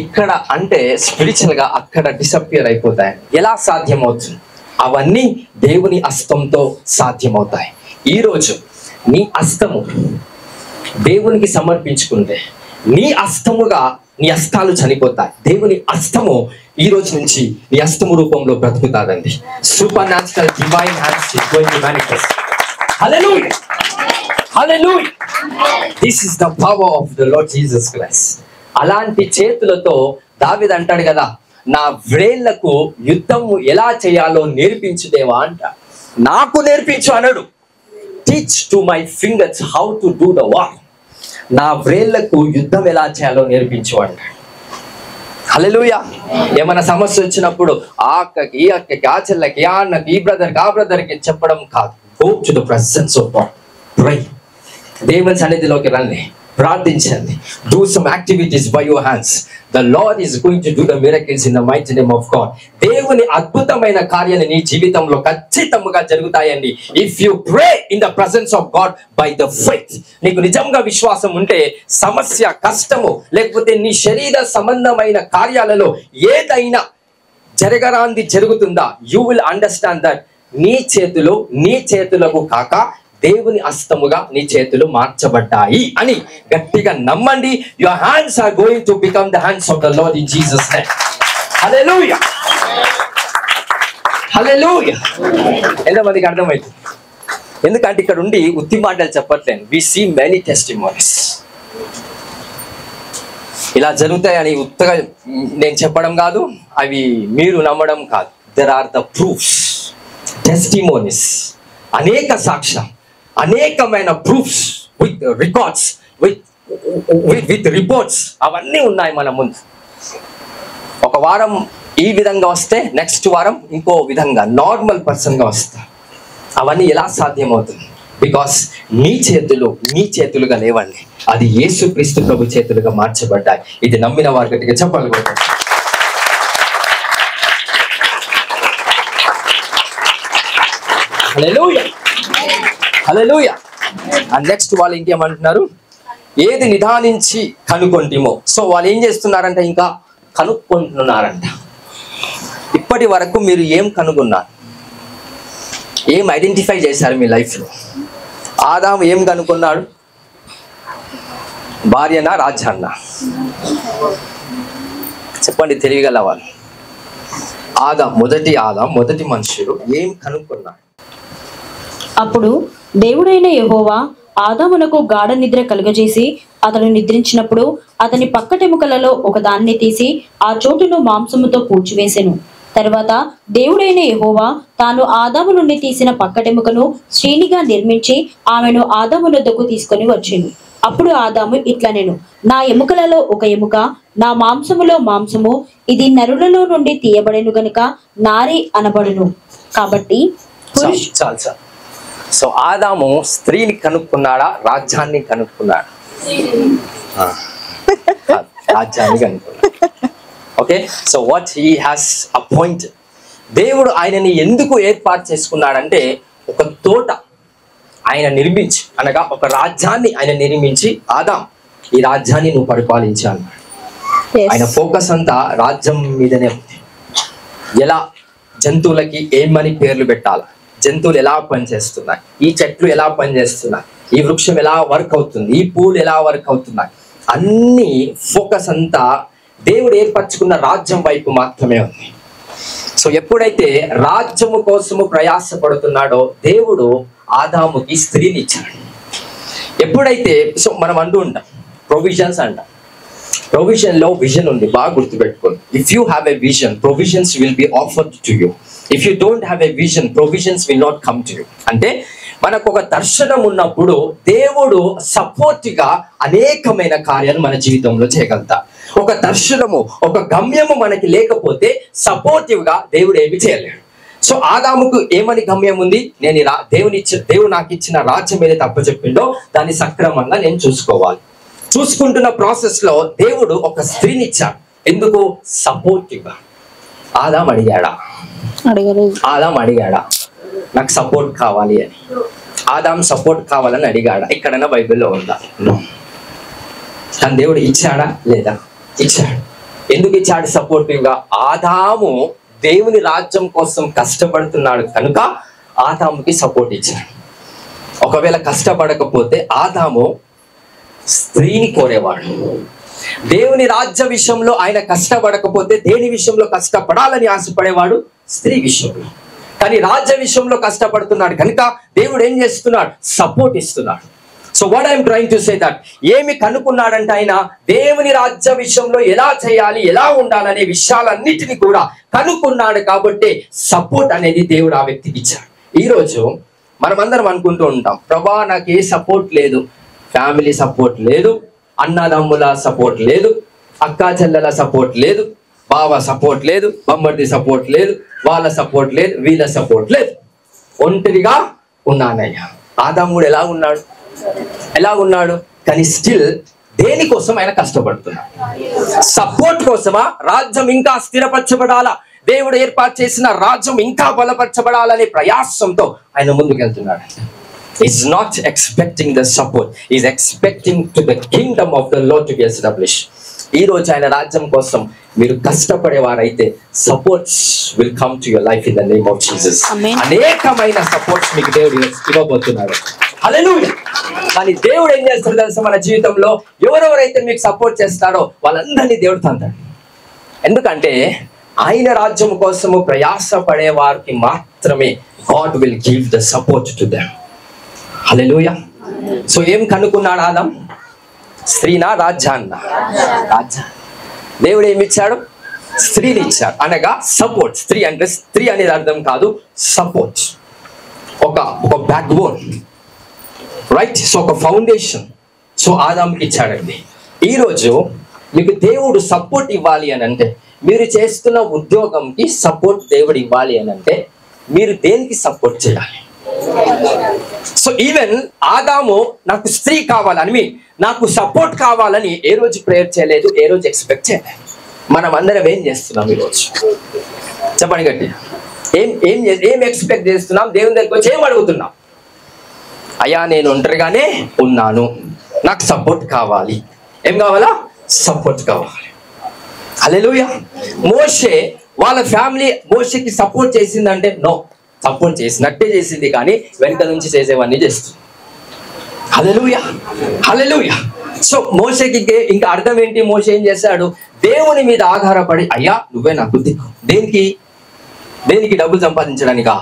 ఇక్కడ అంటే స్పిరిచువల్ గా అక్కడ డిసపియర్ అయిపోతాయి. ఎలా సాధ్యమవుతుంది? అవన్నీ దేవుని హస్తంతో సాధ్యమవుతాయి. ఈరోజు నీ హస్తము దేవునికి సమర్పించుకుంటే నీ హస్తముగా నీ హస్తాలు చనిపోతాయి. దేవుని హస్తము ఈ రోజు నుంచి నీ హస్తము రూపంలో బ్రతుకుతాదండి. Supernatural divine hands is going to manifest. Hallelujah, hallelujah. This is the power of the Lord Jesus Christ. అలాంటి చేతులతో దావీదు అంటాడు కదా, నా వ్రేళ్లకు యుద్ధం ఎలా చేయాలో నేర్పించు దేవా అంట. నాకు నేర్పించు అనడు. Teach to my fingers how to do the war. నా వ్రేళ్లకు యుద్ధం ఎలా చేయాలో నేర్పించు అంట. హల్లెలూయా. ఏమైనా సమస్య వచ్చినప్పుడు ఆ అక్కకి, ఈ అక్కకి, ఆ చెల్లెకి, ఆ అన్నకి, ఈ బ్రదర్కి, ఆ బ్రదర్కి చెప్పడం కాదు. Go to the presence of God. Pray. దేవుని సన్నిధిలోకి రండి, ప్రార్థించండి. Do some activities by your hands. The Lord is going to do the miracles in the mighty name of God. దేవుని అద్భుతమైన కార్యాలు నీ జీవితంలో ఖచ్చితంగా జరుగుతాయండి. If you pray in the presence of God by the faith. నీకు నిజంగా విశ్వాసం ఉంటే సమస్య, కష్టము లేకపోతే నీ శరీర సంబంధమైన కార్యాలలో ఏదైనా జరగరాంది జరుగుతుందా? You will understand that నీ చేతులకు కాక దేవుని హస్తముగా నీ చేతులు మార్చబడ్డాయి అని గట్టిగా నమ్మండి. Your hands are going to become the hands of the Lord in Jesus' name. Hallelujah, hallelujah. ఎంతమందికి అర్థమైంది? ఎందుకంటే ఇక్కడ ఉండి ఉత్తి మాటలు చెప్పట్లేను. We see many testimonies. ఇలా జరుగుతాయని ఉత్తగా నేను చెప్పడం కాదు, అవి మీరు నమ్మడం కాదు. There are the proofs, testimonies, అనేక సాక్ష్యం, అనేకమైన proofs with records, with reports అవన్నీ ఉన్నాయి మన ముందు. ఒక వారం ఈ విధంగా వస్తే నెక్స్ట్ వారం ఇంకో విధంగా నార్మల్ పర్సన్గా వస్తా. అవన్నీ ఎలా సాధ్యమవుతుంది? బికాస్ నీ చేతులుగా లేవండి, అది యేసుక్రీస్తు ప్రభు చేతులుగా మార్చబడ్డాయి. ఇది నమ్మిన వారి గట్టిగా చెప్పాలి. హల్లెలూయా, హల్లెలూయా. అండ్ నెక్స్ట్ వాళ్ళు ఇంకేమంటున్నారు? ఏది నిదానించి కనుగొంటిమో. సో వాళ్ళు ఏం చేస్తున్నారంట? ఇంకా కనుక్కుంటున్నారంట. ఇప్పటి వరకు మీరు ఏం కనుగొన్నారు? ఏం ఐడెంటిఫై చేశారు మీ లైఫ్లో? ఆదాము ఏం కనుక్కున్నాడు? భార్యనా, రాజ్యాన్న? చెప్పండి తెలియగల వాళ్ళు. మొదటి మనుషుడు ఏం కనుక్కున్నాడు? అప్పుడు దేవుడైన యెహోవా ఆదామునకు గాఢ నిద్ర కలుగజేసి అతడు నిద్రించినప్పుడు అతని పక్కటెముకలలో ఒకదాన్ని తీసి ఆ చోటును మాంసముతో పూడ్చివేసెను. తర్వాత దేవుడైన యెహోవా తాను ఆదాము నుండి తీసిన పక్కటెముకను శ్రేణిగా నిర్మించి ఆమెను ఆదాము వద్దకు తీసుకొని వచ్చెను. అప్పుడు ఆదాము ఇట్లనెను, నా ఎముకలలో ఒక ఎముక, నా మాంసములో మాంసము, ఇది నరులలో నుండి తీయబడెను గనుక నారి అనబడును. కాబట్టి సో ఆదాము స్త్రీని కనుక్కున్నాడా, రాజ్యాన్ని కనుక్కున్నాడా? రాజ్యాన్ని కనుక్కున్నాడు. Okay, so what he has appointed, దేవుడు ఆయనని ఎందుకు ఏర్పాటు చేసుకున్నాడంటే ఒక తోట ఆయన నిర్మించి, అనగా ఒక రాజ్యాన్ని ఆయన నిర్మించి, ఆదాం ఈ రాజ్యాన్ని నువ్వు పరిపాలించి అన్నాడు. ఆయన ఫోకస్ అంతా రాజ్యం మీదనే ఉంది. ఎలా జంతువులకి ఏమని పేర్లు పెట్టాలి, జంతువులు ఎలా పనిచేస్తున్నాయి, ఈ చెట్లు ఎలా పనిచేస్తున్నాయి, ఈ వృక్షం ఎలా వర్క్ అవుతుంది, ఈ పూలు ఎలా వర్క్ అవుతున్నాయి, అన్ని ఫోకస్ అంతా దేవుడు ఏర్పరచుకున్న రాజ్యం వైపు మాత్రమే ఉంది. సో ఎప్పుడైతే రాజ్యము కోసము ప్రయాసపడుతున్నాడో దేవుడు ఆదాముకి స్త్రీని ఇచ్చాడు. ఎప్పుడైతే, సో మనం అంటూ ఉంటాం ప్రొవిజన్స్ అంటాం, ప్రొవిజన్ లో విజన్ ఉంది, బాగా గుర్తుపెట్టుకోండి. If you have a vision, provisions will be offered to you. If you don't have a vision, provisions will not come to you. అంటే మనకు ఒక దర్శనం ఉన్నప్పుడు దేవుడు సపోర్ట్ గా అనేకమైన కార్యాలు మన జీవితంలో చేయగలుగుతారు. ఒక దర్శనము, ఒక గమ్యము మనకి లేకపోతే సపోర్టివ్ గా దేవుడు ఏమి చేయలేడు. సో ఆదాముకు ఏమని గమ్యం ఉంది, నేను దేవుడు నాకు ఇచ్చిన రాజ్యం ఏదైతే అప్పచెప్పిండో దాన్ని సక్రమంగా నేను చూసుకోవాలి. చూసుకుంటున్న ప్రాసెస్ లో దేవుడు ఒక స్త్రీని ఇచ్చాడు. ఎందుకు? సపోర్టివ్ గా. ఆదాం అడిగాడా? ఆదాం అడిగాడా నాకు సపోర్ట్ కావాలి అని? ఆదాం సపోర్ట్ కావాలని అడిగాడా? ఎక్కడైనా బైబిల్లో ఉందా? కానీ దేవుడు ఇచ్చాడా లేదా? ఇచ్చాడు. ఎందుకు ఇచ్చాడు సపోర్టివ్ గా? ఆదాము దేవుని రాజ్యం కోసం కష్టపడుతున్నాడు కనుక ఆదాముకి సపోర్ట్ ఇచ్చాడు. ఒకవేళ కష్టపడకపోతే ఆదాము స్త్రీని కోరేవాడు. దేవుని రాజ్య విషయంలో ఆయన కష్టపడకపోతే దేని విషయంలో కష్టపడాలని ఆశపడేవాడు? స్త్రీ విషయంలో. కానీ రాజ్య విషయంలో కష్టపడుతున్నాడు కనుక దేవుడు ఏం చేస్తున్నాడు? సపోర్ట్ ఇస్తున్నాడు. So what I'm trying to say that, ఏమి కనుక్కున్నాడంటే ఆయన దేవుని రాజ్య విషయంలో ఎలా చేయాలి, ఎలా ఉండాలనే విషయాలన్నిటిని కూడా కనుక్కున్నాడు. కాబట్టి సపోర్ట్ అనేది దేవుడు ఆ వ్యక్తికి ఇచ్చాడు. ఈరోజు మనమందరం అనుకుంటూ ఉంటాం, ప్రభా నాకు ఏ సపోర్ట్ లేదు, ఫ్యామిలీ సపోర్ట్ లేదు, అన్నదమ్ముల సపోర్ట్ లేదు, అక్కా చెల్లెల సపోర్ట్ లేదు, బావ సపోర్ట్ లేదు, బొమ్మర్ది సపోర్ట్ లేదు, వాళ్ళ సపోర్ట్ లేదు, వీళ్ళ సపోర్ట్ లేదు, ఒంటరిగా ఉన్నానయ్యా. ఆదాముడు ఎలా ఉన్నాడు? ఎలా ఉన్నాడు? కానీ స్టిల్ దేనికోసం ఆయన కష్టపడుతున్నాడు? సపోర్ట్ కోసమా? రాజ్యం ఇంకా స్థిరపరచబడాలా, దేవుడు ఏర్పాటు చేసిన రాజ్యం ఇంకా బలపరచబడాలనే ప్రయాసంతో ఆయన ముందుకెళ్తున్నాడు. He's not expecting the support. He's expecting to the kingdom of the Lord to be established. ఈ రోజు ఆయన రాజ్యం కోసం మీరు కష్టపడేవారైతే supports will come to your life in the name of Jesus. అనేకమైన సపోర్ట్స్ మీకు దేవుడు ఇవ్వబోతున్నాడు. హల్లెలూయా. కానీ దేవుడు ఏం చేస్తాడు తెలుసా? మన జీవితంలో ఎవరెవరైతే మీకు సపోర్ట్ చేస్తారో వాళ్ళందరినీ దేవుడు తంతాడు. ఎందుకంటే ఆయన రాజ్యం కోసము ప్రయాస పడే వారికి మాత్రమే God will give the support to them. Hallelujah. So ఏం కనుక్కున్నాడు ఆదాం? స్త్రీనా రాజ్యాన్న? రాజ్యాన్ని. దేవుడు ఏమి ఇచ్చాడు? స్త్రీని ఇచ్చాడు, అనగా సపోర్ట్. స్త్రీ అంటే స్త్రీ అనేది అర్థం కాదు, సపోర్ట్, ఒక బ్యాక్ బోన్, రైట్? సో ఒక ఫౌండేషన్. సో ఆదాంకి ఇచ్చాడండి. ఈరోజు మీకు దేవుడు సపోర్ట్ ఇవ్వాలి అని అంటే, మీరు చేస్తున్న ఉద్యోగంకి సపోర్ట్ దేవుడు ఇవ్వాలి అని అంటే మీరు దేనికి సపోర్ట్ చేయాలి? సో ఈవెన్ ఆదాము నాకు స్త్రీ కావాలని, నాకు సపోర్ట్ కావాలని ఏ రోజు ప్రేయర్ చేయలేదు, ఏ రోజు ఎక్స్పెక్ట్ చేయలేదు. మనం అందరం ఏం చేస్తున్నాం ఈరోజు? చెప్పండి గట్టి. ఏం ఎక్స్పెక్ట్ చేస్తున్నాం? దేవుని దగ్గరికి వచ్చి ఏం అడుగుతున్నాం? అయ్యా నేను ఒంటరిగానే ఉన్నాను, నాకు సపోర్ట్ కావాలి. ఏం కావాలా? సపోర్ట్ కావాలి. హల్లెలూయా. మోషే వాళ్ళ ఫ్యామిలీ మోషేకి సపోర్ట్ చేసిందంటే నో, సపోర్ట్ చేసినట్టే చేసింది కానీ వెనక నుంచి చేసేవన్నీ చేస్తుంది. హల్లెలూయా, హల్లెలూయా. సో మోషేకి ఇంకా అర్థం ఏంటి? మోషే ఏం చేశాడు? దేవుని మీద ఆధారపడి, అయ్యా నువ్వే నాకు దిక్కు. దేనికి? దేనికి? డబ్బులు సంపాదించడానికా?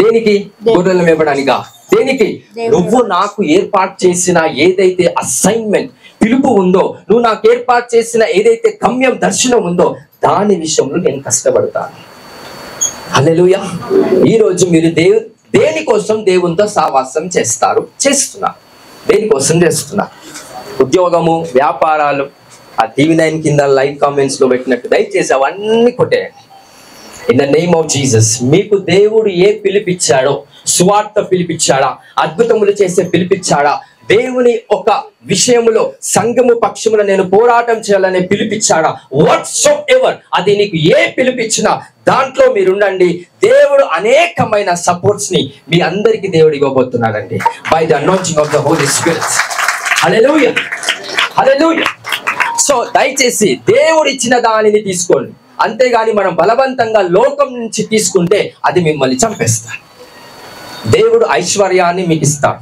దేనికి? గొర్రెలు మేపడానికా? దేనికి? నువ్వు నాకు ఏర్పాటు చేసిన ఏదైతే అసైన్మెంట్, పిలుపు ఉందో, నువ్వు నాకు ఏర్పాటు చేసిన ఏదైతే గమ్యం, దర్శనం ఉందో దాని విషయంలో నేను కష్టపడతాను. హల్లెలూయా. ఈ రోజు మీరు దేనికోసం దేవునితో సావాసం చేస్తున్నారు? దేనికోసం చేస్తున్నారు? ఉద్యోగము, వ్యాపారాలు, ఆ TV9 కింద లైక్ కామెంట్స్ లో పెట్టినట్టు దయచేసి అవన్నీ కొట్టేయండి. In the name of Jesus. మీకు దేవుడు ఏ పిలిపిచ్చాడో, సువార్త పిలిపించాడా? అద్భుతములు చేసే పిలిపించాడా? దేవుని ఒక విషయములో సంఘము పక్షములో నేను పోరాటం చేయాలని పిలిపించాడా? వాట్సో ఎవర్ అది నీకు ఏ పిలిపించినా దాంట్లో మీరుండండి. దేవుడు అనేకమైన సపోర్ట్స్ ని మీ అందరికి దేవుడు ఇవ్వబోతున్నాడండి by the anointing of the Holi spirit. హల్లెలూయా, హల్లెలూయా. సో దయచేసి దేవుడు ఇచ్చిన దానిని తీసుకోండి, అంతేగాని మనం బలవంతంగా లోకం నుంచి తీసుకుంటే అది మిమ్మల్ని చంపేస్తాడు. దేవుడు ఐశ్వర్యాన్ని మీకు ఇస్తాడు.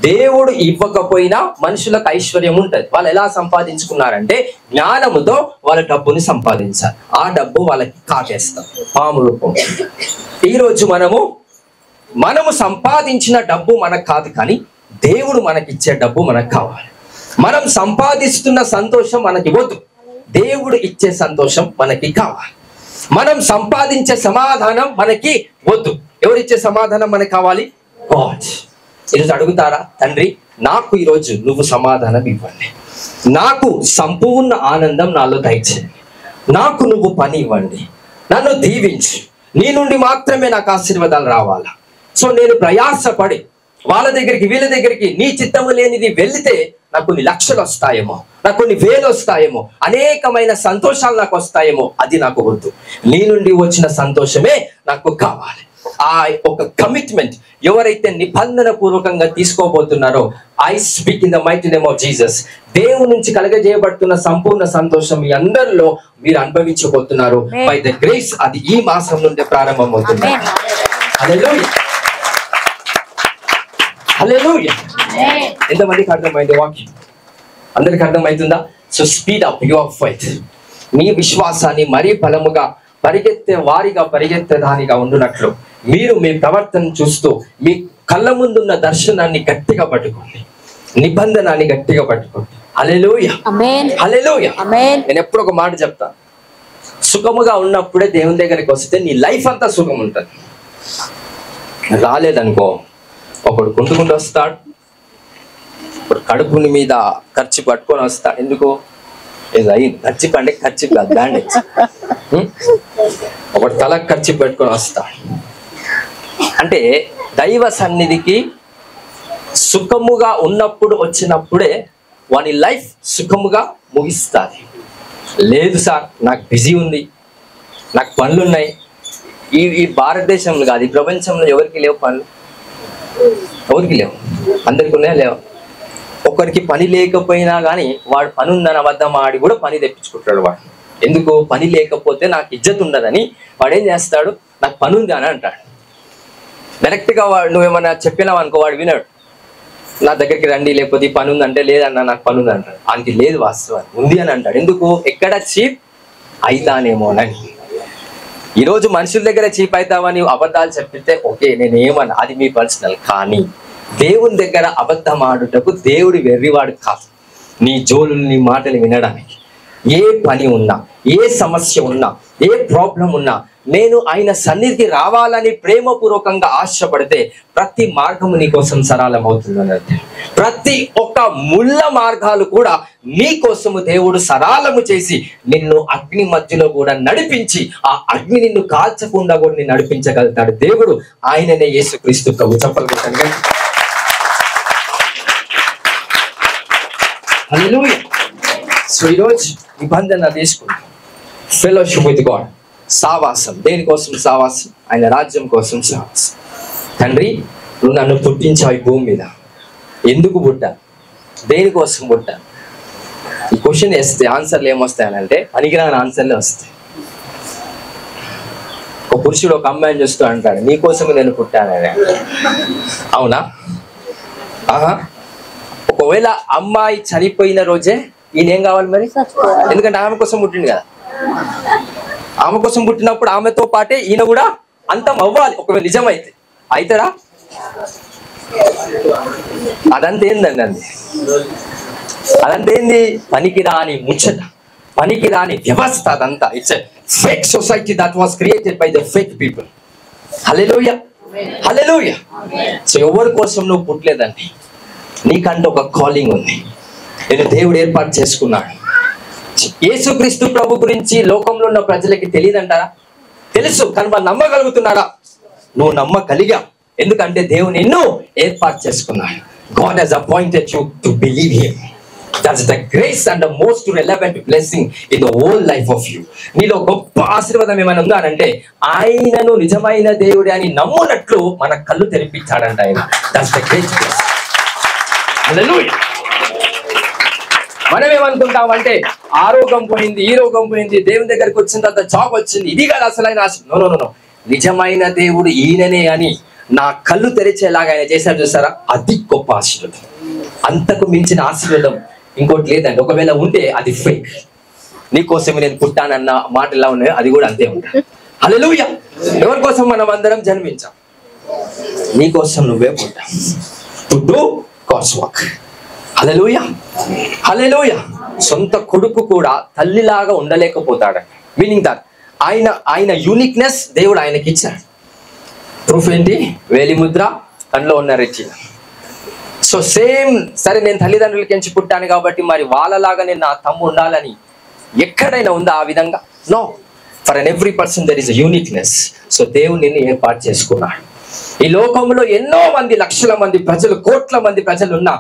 దేవుడు ఇవ్వకపోయినా మనుషులకు ఐశ్వర్యం ఉంటుంది. వాళ్ళు ఎలా సంపాదించుకున్నారంటే జ్ఞానముతో వాళ్ళ డబ్బుని సంపాదించాలి. ఆ డబ్బు వాళ్ళకి కాటేస్తారు పాము రూపం. ఈరోజు మనము సంపాదించిన డబ్బు మనకు కాదు, కానీ దేవుడు మనకిచ్చే డబ్బు మనకు కావాలి. మనం సంపాదిస్తున్న సంతోషం మనకి వద్దు, దేవుడు ఇచ్చే సంతోషం మనకి కావాలి. మనం సంపాదించే సమాధానం మనకి వద్దు, ఎవరిచ్చే సమాధానం మనకు కావాలి? గాడ్. ఈరోజు అడుగుతారా, తండ్రి నాకు ఈరోజు నువ్వు సమాధానం ఇవ్వండి, నాకు సంపూర్ణ ఆనందం నాలో దయచేయండి, నాకు నువ్వు పని ఇవ్వండి, నన్ను దీవించు, నీ నుండి మాత్రమే నాకు ఆశీర్వాదాలు రావాలా. సో నేను ప్రయాసపడి వాళ్ళ దగ్గరికి వీళ్ళ దగ్గరికి నీ చిత్తము లేనిది వెళితే నాకు కొన్ని లక్షలు వస్తాయేమో, నాకు కొన్ని వేలు వస్తాయేమో, అనేకమైన సంతోషాలు నాకు వస్తాయేమో, అది నాకు వద్దు. నీ నుండి వచ్చిన సంతోషమే నాకు కావాలి. ఆ ఒక కమిట్మెంట్ ఎవరైతే నిబంధన పూర్వకంగా తీసుకోబోతున్నారో, I speak in the mighty name of Jesus, దేవుని నుంచి కలగజేయబడుతున్న సంపూర్ణ సంతోషం మీ అందరిలో మీరు అనుభవించబోతున్నారు బై ద గ్రేస్. అది ఈ మాసం నుండి ప్రారంభం అవుతుంది. హల్లెలూయా, హల్లెలూయా. ఎంతమందికి అర్థమైంది వాక్యం? అందరికి అర్థమవుతుందా? So speed up your faith. మీ విశ్వాసాన్ని మరీ బలముగా పరిగెత్తే వారిగా పరిగెత్తేదానిగా ఉండునట్లు మీరు మీ ప్రవర్తన చూస్తూ మీ కళ్ళ ముందున్న దర్శనాన్ని గట్టిగా పట్టుకోండి, నిబంధనాన్ని గట్టిగా పట్టుకోండి. హల్లెలూయా, హల్లెలూయా. నేను ఎప్పుడు ఒక మాట చెప్తా, సుఖముగా ఉన్నప్పుడే దేవుని దగ్గరికి వస్తే నీ లైఫ్ అంతా సుఖం ఉంటుంది. రాలేదనుకో, ఒకడు కుంటుకుంటూ వస్తాడు, ఇప్పుడు కడుపుని మీద ఖర్చు పట్టుకొని వస్తాడు. ఎందుకు? ఏదో అయింది, ఖర్చు అంటే ఖర్చు కాదు, బ్యాండేజ్. ఒకటి తలకు ఖర్చు పెట్టుకొని వస్తాడు. అంటే దైవ సన్నిధికి సుఖముగా ఉన్నప్పుడు వచ్చినప్పుడే వాని లైఫ్ సుఖముగా ముగిస్తుంది. లేదు సార్ నాకు బిజీ ఉంది, నాకు పనులు ఉన్నాయి. ఈ భారతదేశంలో కాదు, ఈ ప్రపంచంలో ఎవరికి లేవు పనులు? ఎవరికి లేవు? అందరికి ఉన్నాయా? లేవు. ఒకరికి పని లేకపోయినా కానీ వాడు పని ఉందని అబద్ధం ఆడి కూడా పని తెప్పించుకుంటాడు వాడు. ఎందుకు? పని లేకపోతే నాకు ఇజ్జత్ ఉండదని వాడు ఏం చేస్తాడు, నాకు పని ఉంది అని అంటాడు. డైరెక్ట్గా వాడు నువ్వేమన్నా చెప్పినావు అనుకో, వాడు వినాడు, నా దగ్గరికి రండి, లేకపోతే పని ఉందంటే లేదన్నా నాకు పని ఉంది అంటాడు. ఆయనకి లేదు, వాస్తవాన్ని ఉంది అని అంటాడు. ఎందుకు? ఎక్కడ చీప్ అయితానేమోనని. ఈరోజు మనుషుల దగ్గర చీప్ అవుతావని అబద్ధాలు చెప్పితే ఓకే, నేను ఏమన్నా, అది మీ పర్సనల్. కానీ దేవుని దగ్గర అబద్ధం ఆడుటకు దేవుడు వెర్రివాడు కాదు. నీ జోలులు నీ మాటలు వినడానికి ఏ పని ఉన్నా, ఏ సమస్య ఉన్నా, ఏ ప్రాబ్లం ఉన్నా, నేను ఆయన సన్నిధికి రావాలని ప్రేమపూర్వకంగా ఆశపడితే ప్రతి మార్గము నీ కోసం సరళం అవుతుందన్నది. ప్రతి ఒక్క ముళ్ళ మార్గాలు కూడా నీ కోసము దేవుడు సరళము చేసి నిన్ను అగ్ని మధ్యలో కూడా నడిపించి ఆ అగ్ని నిన్ను కాల్చకుండా కూడా నిన్ను నడిపించగలుగుతాడు దేవుడు. ఆయననే యేసుక్రీస్తు ప్రభు. చెప్పగలుగుతాను. హల్లెలూయా. సో ఈరోజు నిబంధన తీసుకుంటాం, ఫెలోషిప్ విత్ గాడ్, సావాసం. దేనికోసం సావాసం? ఆయన రాజ్యం కోసం సావాసం. తండ్రి నువ్వు నన్ను పుట్టించావు ఈ భూమి మీద, ఎందుకు పుట్టా, దేనికోసం పుట్టా? ఈ క్వశ్చన్ వేస్తే ఆన్సర్లు ఏమొస్తాయనంటే పనికిరాని ఆన్సర్లే వస్తాయి. ఒక పురుషుడు ఒక అమ్మాయిని చూస్తూ అంటాడు, నీకోసమే నేను పుట్టానని. అవునా? ఆహా. ఒకవేళ అమ్మాయి చనిపోయిన రోజే ఈయన ఏం కావాలి మరి? ఎందుకంటే ఆమె కోసం పుట్టింది కదా. ఆమె కోసం పుట్టినప్పుడు ఆమెతో పాటే ఈయన కూడా అంతం అవ్వాలి. ఒకవేళ నిజమైతే అవుతాడా? అదంతా ఏందండి? అదంతా ఏంది? పనికిరాని ముచ్చట, పనికిరాని వ్యవస్థ అదంతా. It's a fake society that was created by the fake people. Hallelujah, hallelujah. So ఎవరి కోసం నువ్వు పుట్టలేదండి, నీకంటే ఒక కాలింగ్ ఉంది. నేను దేవుడు ఏర్పాటు చేసుకున్నాడు. యేసుక్రీస్తు ప్రభు గురించి లోకంలో ఉన్న ప్రజలకి తెలియదంటారా? తెలుసు, కానీ వాళ్ళు నమ్మగలుగుతున్నారా? నువ్వు నమ్మగలిగా. ఎందుకంటే దేవుని ఎన్నో ఏర్పాటు చేసుకున్నాడు. God has appointed you to believe him. That's the grace and the most relevant blessing in the whole life of you. నీలో గొప్ప ఆశీర్వాదం ఏమైనా ఉందా అంటే ఆయనను నిజమైన దేవుడే అని నమ్మునట్లు మన కళ్ళు తెరిపించాడంట ఆయన. That's the great grace. Hallelujah. మనం ఏమనుకుంటామంటే ఆ రోగం పోయింది, ఈ రోగం పోయింది, దేవుని దగ్గరికి వచ్చిన తర్వాత జాబ్ వచ్చింది, ఇది కాదు అసలైన ఆశీర్వాదం. నో. నిజమైన దేవుడు ఈయననే అని నా కళ్ళు తెరిచేలాగా ఆయన చేశాడు చూసారా, అది గొప్ప ఆశీర్వాదం. అంతకు మించిన ఆశీర్వాదం ఇంకోటి లేదండి. ఒకవేళ ఉంటే అది ఫేక్. నీకోసం నేను పుట్టానన్న మాట ఎలా ఉన్నాయో అది కూడా అంతే ఉంటుంది. హల్లెలూయా. ఎవరి కోసం మనం అందరం జన్మించాం? నీకోసం నువ్వే పుట్టావు. To do God's work. హల్లెలూయా, హల్లెలూయా. సొంత కొడుకు కూడా తల్లిలాగా ఉండలేకపోతాడు. మీనింగ్ దట్ ఆయన యూనిక్నెస్ దేవుడు ఆయనకి ఇచ్చాడు. ప్రూఫ్ ఏంటి? వేలి ముద్ర, కళ్ళలో ఉన్న రెచ్చిన. సో సేమ్, సరే నేను తల్లిదండ్రులకి ఎంచి పుట్టాను కాబట్టి మరి వాళ్ళలాగా నేను నా తమ్ము ఉండాలని ఎక్కడైనా ఉందా ఆ విధంగా? No. For an every person there is a uniqueness. So దేవుడు నిన్ను ఏర్పాటు చేసుకున్నాడు. ఈ లోకంలో ఎన్నో మంది, లక్షల మంది ప్రజలు, కోట్ల మంది ప్రజలు ఉన్నా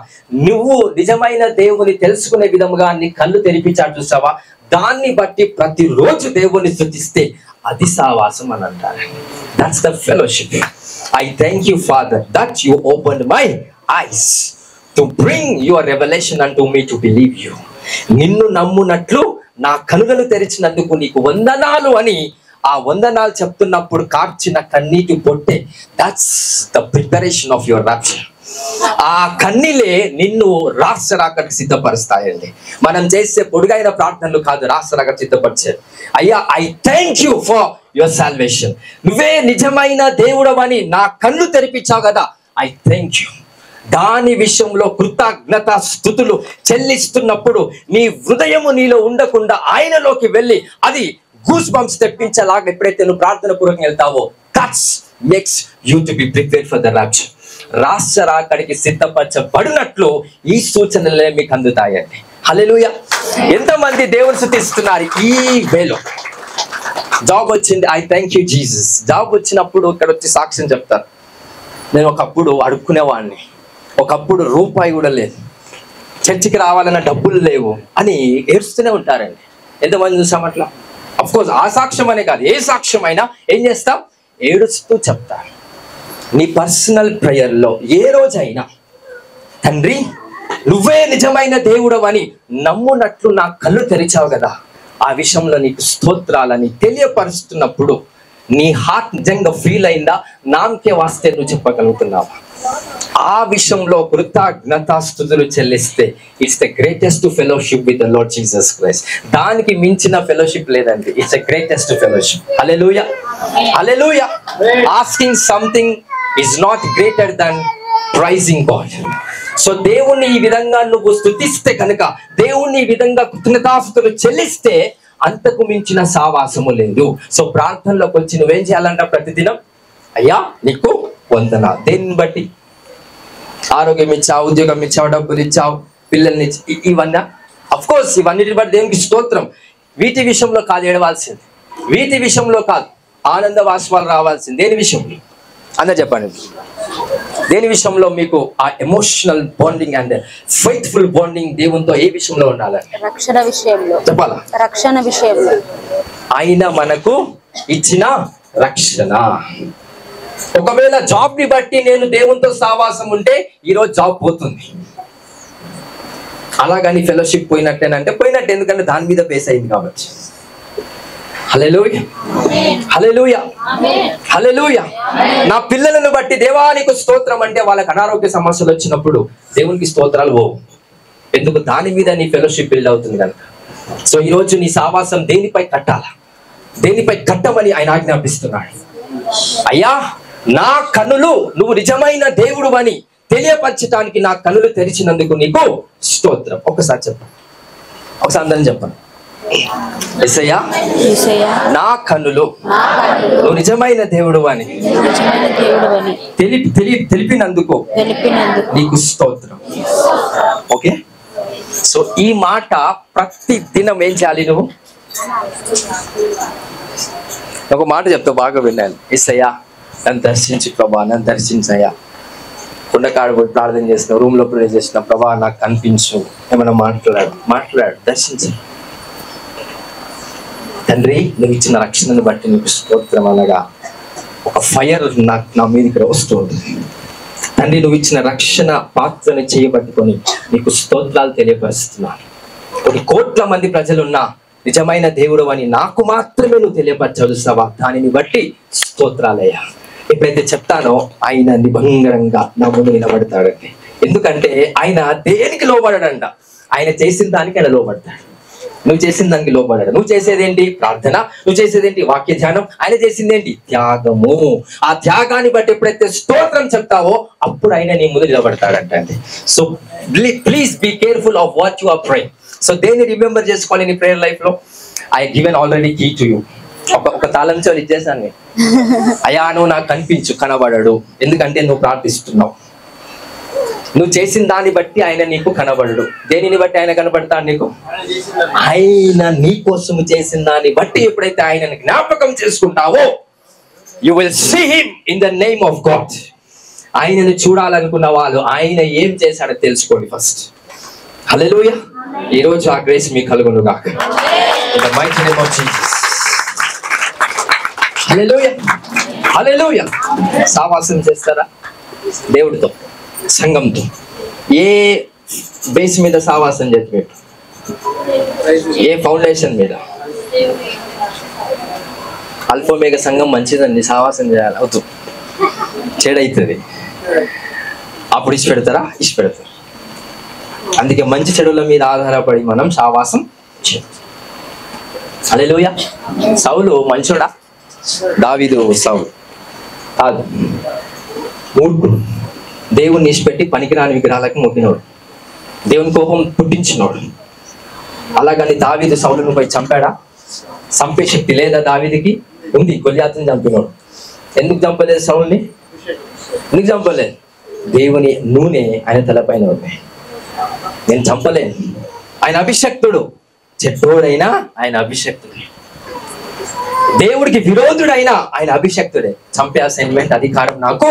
నువ్వు నిజమైన దేవుని తెలుసుకునే విధముగా నీ కళ్ళు తెరిపించాడు చూసావా, దాన్ని బట్టి ప్రతిరోజు దేవుని స్తుతిస్తే అది సావాసం అని అంటారు. That's the fellowship. I thank you father that you opened my eyes to bring your revolution అంటూ మీ టు బిలీవ్ యూ. నిన్ను నమ్మునట్లు నా కనులను తెరిచినందుకు నీకు వందనాలు అని ఆ వందనాలు చెప్తున్నప్పుడు కార్చిన కన్నీటి పొట్టే, that's the preparation of your rapture. ఆ కన్నీలే నిన్ను రాష్ట్రాకడికి సిద్ధపరుస్తాయండి. మనం చేసే పొడుగైన ప్రార్థనలు కాదు రాష్ట్రాక సిద్ధపరిచేది. అయ్యా, I thank you for your salvation. నువ్వే నిజమైన దేవుడవని నా కళ్ళు తెరిపించావు కదా, ఐ థ్యాంక్ యూ. దాని విషయంలో కృతజ్ఞత స్తుతులు చెల్లిస్తున్నప్పుడు నీ హృదయము నీలో ఉండకుండా ఆయనలోకి వెళ్ళి అది గూస్ బంప్స్ తెప్పించేలాగా ఎప్పుడైతే నువ్వు ప్రార్థన పూర్వకంగా వెళ్తావో, that's makes you to be prepared for the rapture. రాష్ట్రాకడికి సిద్ధపరచబడినట్లు ఈ సూచనలే మీకు అందుతాయండి. హల్లెలూయా. ఎంతమంది దేవుని స్తుతిస్తున్నారు ఈ వేలో? జాబ్ వచ్చింది, I thank you Jesus. Job వచ్చినప్పుడు ఇక్కడ వచ్చి సాక్ష్యం చెప్తారు, నేను ఒకప్పుడు అడుక్కునేవాడిని, ఒకప్పుడు రూపాయి కూడా లేదు, చర్చికి రావాలన్న డబ్బులు లేవు అని ఏడుస్తూనే ఉంటారండి. ఎంతమంది చూసాం అట్లా? అఫ్ కోర్స్ ఆ సాక్ష్యం అనే కాదు, ఏ సాక్ష్యం అయినా ఏం చేస్తాం? ఏడుస్తూ చెప్తారు. నీ పర్సనల్ ప్రేయర్లో ఏ రోజైనా తండ్రి నువ్వే నిజమైన దేవుడవని నమ్మునట్లు నా కళ్ళు తెరిచావు కదా, ఆ విషయంలో నీకు స్తోత్రాలని తెలియపరుస్తున్నప్పుడు నీ హార్ట్ నిజంగా ఫీల్ అయిందా? నామకే వాస్తే నువ్వు చెప్పగలుగుతున్నావా? ఆ విషయంలో కృతజ్ఞతాస్తుతులు చెల్లిస్తే it's the greatest fellowship with the Lord Jesus Christ. దానికి మించిన ఫెలోషిప్ లేదండి. It's the greatest fellowship. Hallelujah, hallelujah. Asking something is not greater than praising God. So దేవుణ్ణి ఈ విధంగా నువ్వు స్తుతిస్తే కనుక, దేవుణ్ణి ఈ విధంగా కృతజ్ఞతాస్తుతులు చెల్లిస్తే అంతకు మించిన సావాసము లేదు. సో ప్రార్థనలోకి వచ్చి నువ్వేం చేయాలంట? ప్రతిదినం అయ్యా నీకు వందనాలు. దేన్ని బట్టి? ఆరోగ్యం ఇచ్చావు, ఉద్యోగం ఇచ్చావు, డబ్బులు ఇచ్చావు, పిల్లల్ని ఇవన్నీ అఫ్ కోర్స్ ఇవన్నిటిని బట్టి దేవునికి స్తోత్రం. వీటి విషయంలో కాదు ఏడవాల్సింది, వీటి విషయంలో కాదు ఆనంద వాష్పాలు రావాల్సింది. దేని విషయంలో అందరూ చెప్పండి. దేని విషయంలో మీకు ఆ emotional bonding and faithful bonding దేవునితో ఏ విషయంలో ఉండాలండి? రక్షణ విషయంలో. చెప్పాలా? రక్షణ విషయంలో. ఆయన మనకు ఇచ్చిన రక్షణ. ఒకవేళ జాబ్ ని బట్టి నేను దేవునితో సావాసం ఉంటే ఈరోజు జాబ్ పోతుంది. అలాగని ఫెలోషిప్ పోయినట్టేనంటే పోయినట్టు, ఎందుకంటే దాని మీద బేస్ అయింది కాబట్టి. హల్లెలూయా, హల్లెలూయా, హల్లెలూయా. నా పిల్లలను బట్టి దేవానికి స్తోత్రం అంటే వాళ్ళకి అనారోగ్య సమస్యలు వచ్చినప్పుడు దేవునికి స్తోత్రాలు పోవు. ఎందుకు? దాని మీద నీ ఫెలోషిప్ బిల్డ్ అవుతుంది కనుక. సో ఈరోజు నీ సావాసం దేనిపై కట్టాలా? దేనిపై కట్టమని ఆయన ఆజ్ఞాపిస్తున్నాడు. అయ్యా నా కన్నులు నువ్వు నిజమైన దేవుడు అని తెలియపరచడానికి నా కన్నులు తెరిచినందుకు నీకు స్తోత్రం. ఒకసారి చెప్పండి, ఒకసారి అందరం చెప్పండి. యేసయ్యా నా కన్నులు నువ్వు నిజమైన దేవుడు అని తెలిపినందుకు నీకు స్తోత్రం. ఓకే, సో ఈ మాట ప్రతి దినం ఏం చేయాలి? నువ్వు ఒక మాట చెప్తావు, బాగా విన్నాను. యేసయ్యా నన్ను దర్శించు ప్రభా, నన్ను దర్శించయ్యా. కుండకాడు పోయి ప్రార్థన చేసిన, రూమ్లో ప్రే చేసిన, ప్రభా నాకు కనిపించు, ఏమైనా మాట్లాడు, దర్శించు. తండ్రి నువ్వు ఇచ్చిన రక్షణను బట్టి నీకు స్తోత్రం అనగా ఒక ఫైర్ నా మీదకి వస్తుంది. తండ్రి నువ్వు ఇచ్చిన రక్షణ పాత్రని చేయబట్టుకొని నీకు స్తోత్రాలు తెలియపరుస్తున్నాను. కొన్ని కోట్ల మంది ప్రజలున్నా నిజమైన దేవుడు అని నాకు మాత్రమే నువ్వు తెలియపరచవలసినవా, దానిని బట్టి స్తోత్రాలయ్యా. ఎప్పుడైతే చెప్తానో ఆయన నిబంధనంగా నా ముందు నిలబడతాడండి. ఎందుకంటే ఆయన దేనికి లోబడడంట, ఆయన చేసిన దానికి ఆయన లోబడతాడు. నువ్వు చేసిన దానికి లోబడ్డాడు. నువ్వు చేసేదేంటి? ప్రార్థన. నువ్వు చేసేదేంటి? వాక్య ధ్యానం. ఆయన చేసిందేంటి? త్యాగము. ఆ త్యాగాన్ని బట్టి ఎప్పుడైతే స్తోత్రం చెప్తావో అప్పుడు ఆయన నీ ముందు నిలబడతాడంట అండి. So please be careful of what you are praying. So దేన్ని రిమెంబర్ చేసుకోవాలి నీ ప్రేయర్ లైఫ్ లో? I given already key to you. ఒక తాళం చెవులు ఇచ్చేసాను. అయ్యా నువ్వు నాకు కనిపించు, కనబడడు. ఎందుకంటే నువ్వు ప్రార్థిస్తున్నావు. నువ్వు చేసిన దాన్ని బట్టి ఆయన నీకు కనబడడు. దేనిని బట్టి ఆయన కనబడతాడు నీకు? ఆయన నీ కోసం చేసిన దాన్ని బట్టి ఎప్పుడైతే ఆయనని జ్ఞాపకం చేసుకుంటావో you will see him in the name of God. ఆయనను చూడాలనుకున్న వాళ్ళు ఆయన ఏం చేశాడో తెలుసుకోండి ఫస్ట్. హల్లెలూయా. ఈ రోజు ఆ గ్రేస్ మీకు కలుగును గాక. In the mighty name of Jesus. హల్లెలూయా, హల్లెలూయా. సావాసం చేస్తారా దేవుడితో, సంఘంతో? ఏ బేస్ మీద సావాసం చేసి, ఏ ఫౌండేషన్ మీద? అల్పమేఘ సంఘం మంచిదండి, సావాసం చేయాలి. అవుతూ చెడైతుంది. అప్పుడు ఇష్టపెడతారా? ఇష్టపెడతారు. అందుకే మంచి చెడుల మీద ఆధారపడి మనం సావాసం చేయాలి. హల్లెలూయా. సౌలు మంచోడా? దావీదు సౌలు కాదు, మూర్ఖుడు. దేవుని నిష్పెట్టి పనికిరాని విగ్రహాలకు మొక్కినోడు, దేవుని కోపం పుట్టించినోడు. అలాగని దావీదు సౌలును పోయి చంపాడా? చంపే శక్తి లేదా దావీదుకి? ఉంది. గొలియాతుని చంపినోడు. ఎందుకు చంపలేదు సౌలుని? ఎందుకు చంపలేదు? దేవుని నూనె ఆయన తలపైన ఉంది. నేను చంపలేను. ఆయన అభిషక్తుడు. చెడ్డోడైనా ఆయన అభిషక్తుడే. దేవుడికి విరోధుడైనా ఆయన అభిషక్తుడే. చంపే అసైన్మెంట్, అధికారం నాకు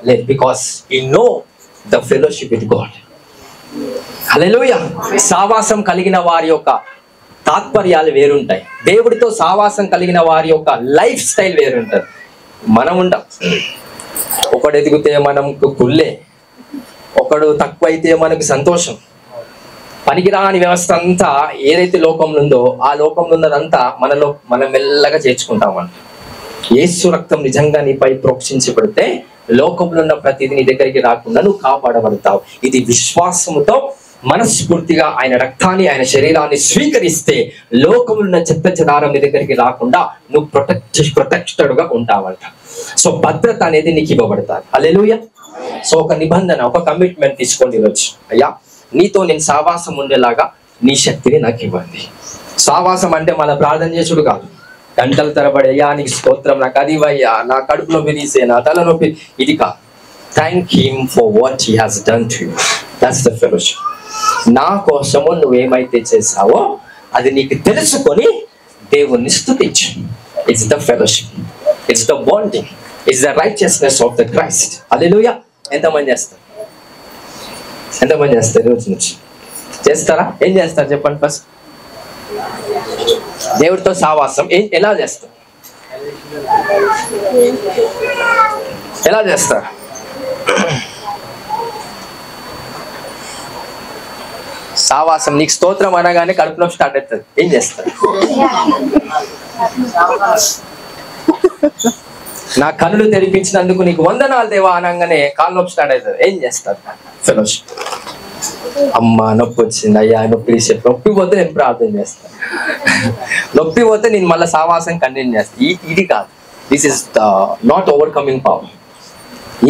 లేదు. Because you know the fellowship with God. హల్లెలూయా. సావాసం కలిగిన వారి యొక్క తాత్పర్యాలు వేరుంటాయి. దేవుడితో సావాసం కలిగిన వారి యొక్క లైఫ్ స్టైల్ వేరుంటది. మనం ఉంటాం, ఒకడు ఎదిగితే మనకు కుళ్ళే, ఒకడు తక్కువైతే మనకు సంతోషం. పనికిరాని వ్యవస్థ అంతా ఏదైతే లోకంలో ఉందో ఆ లోకంలో ఉన్నదంతా మనం మెల్లగా చేర్చుకుంటామంట. యేసు రక్తం నిజంగా నీపై ప్రోక్షించబడితే లోకంలో ఉన్న ప్రతిదీ నీ దగ్గరికి రాకుండా నువ్వు కాపాడబడతావు. ఇది విశ్వాసముతో మనస్ఫూర్తిగా ఆయన రక్తాన్ని, ఆయన శరీరాన్ని స్వీకరిస్తే లోకంలో ఉన్న చెత్త చెదారం నీ దగ్గరికి రాకుండా నువ్వు ప్రొటెక్టెడ్ గా ఉంటావంట. సో భద్రత అనేది నీకు ఇవ్వబడతారు. హల్లెలూయా. సో ఒక నిబంధన, ఒక కమిట్మెంట్ తీసుకోండి ఈరోజు. అయ్యా నీతో నేను సావాసం ఉండేలాగా నీ శక్తిని నాకు ఇవ్వండి. సావాసం అంటే మన ప్రార్థన చేసుడు కాదు. గంటల తరబడి అయ్యా నీకు స్తోత్రం, నాకు అది ఇవ్వయ్యా, నా కడుపు నొప్పి తీసే, నా తల నొప్పి, ఇది కాదు. Thank him for what he has done to you. That's the fellowship. నా కోసము నువ్వేమైతే చేసావో అది నీకు తెలుసుకొని దేవుణ్ణి స్తుతించు. It's the fellowship, it's the bonding, it's the righteousness of the Christ. హల్లెలూయా. ఎంతమంది చేస్తారు? ఎంతమంది చేస్తారు? రోజు నుంచి చేస్తారా? ఏం చేస్తారు చెప్పండి ఫస్ట్. దేవుడితో సావాసం ఎలా చేస్తారు? ఎలా చేస్తారు? సావాసం నీకు స్తోత్రం అనగానే కడుపులో స్టార్ట్ అవుతుంది. ఏం చేస్తారు? నా కన్నులు తెరిపించినందుకు నీకు వందనాలు దేవా అనగానే కాలు నొప్పి స్టార్ట్ అవుతుంది. ఏం చేస్తారు? ఫెలోషిప్. అమ్మ నొప్పి వచ్చింది, అయ్యా నొప్పి తీసే. నొప్పి పోతే నేను ప్రార్థన చేస్తాను. నొప్పి పోతే నేను మళ్ళీ సావాసం కంటిన్యూ చేస్తాను. ఇది కాదు. This is the not overcoming power.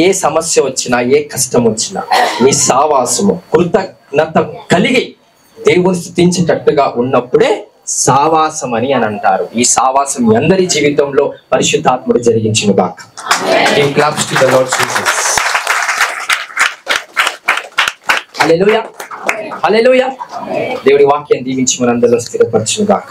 ఏ సమస్య వచ్చినా, ఏ కష్టం వచ్చినా నీ సావాసము కృతజ్ఞత కలిగి దేవుని స్తుతించేటట్టుగా ఉన్నప్పుడే సావాసం అని అంటారు. ఈ సావాసం మీ అందరి జీవితంలో పరిశుద్ధాత్ముడు జరిగించును గాక. హల్లెలూయా, హల్లెలూయా. దేవుడి వాక్యాన్ని దీవించి మనందరిలో స్థిరపరచును గాక.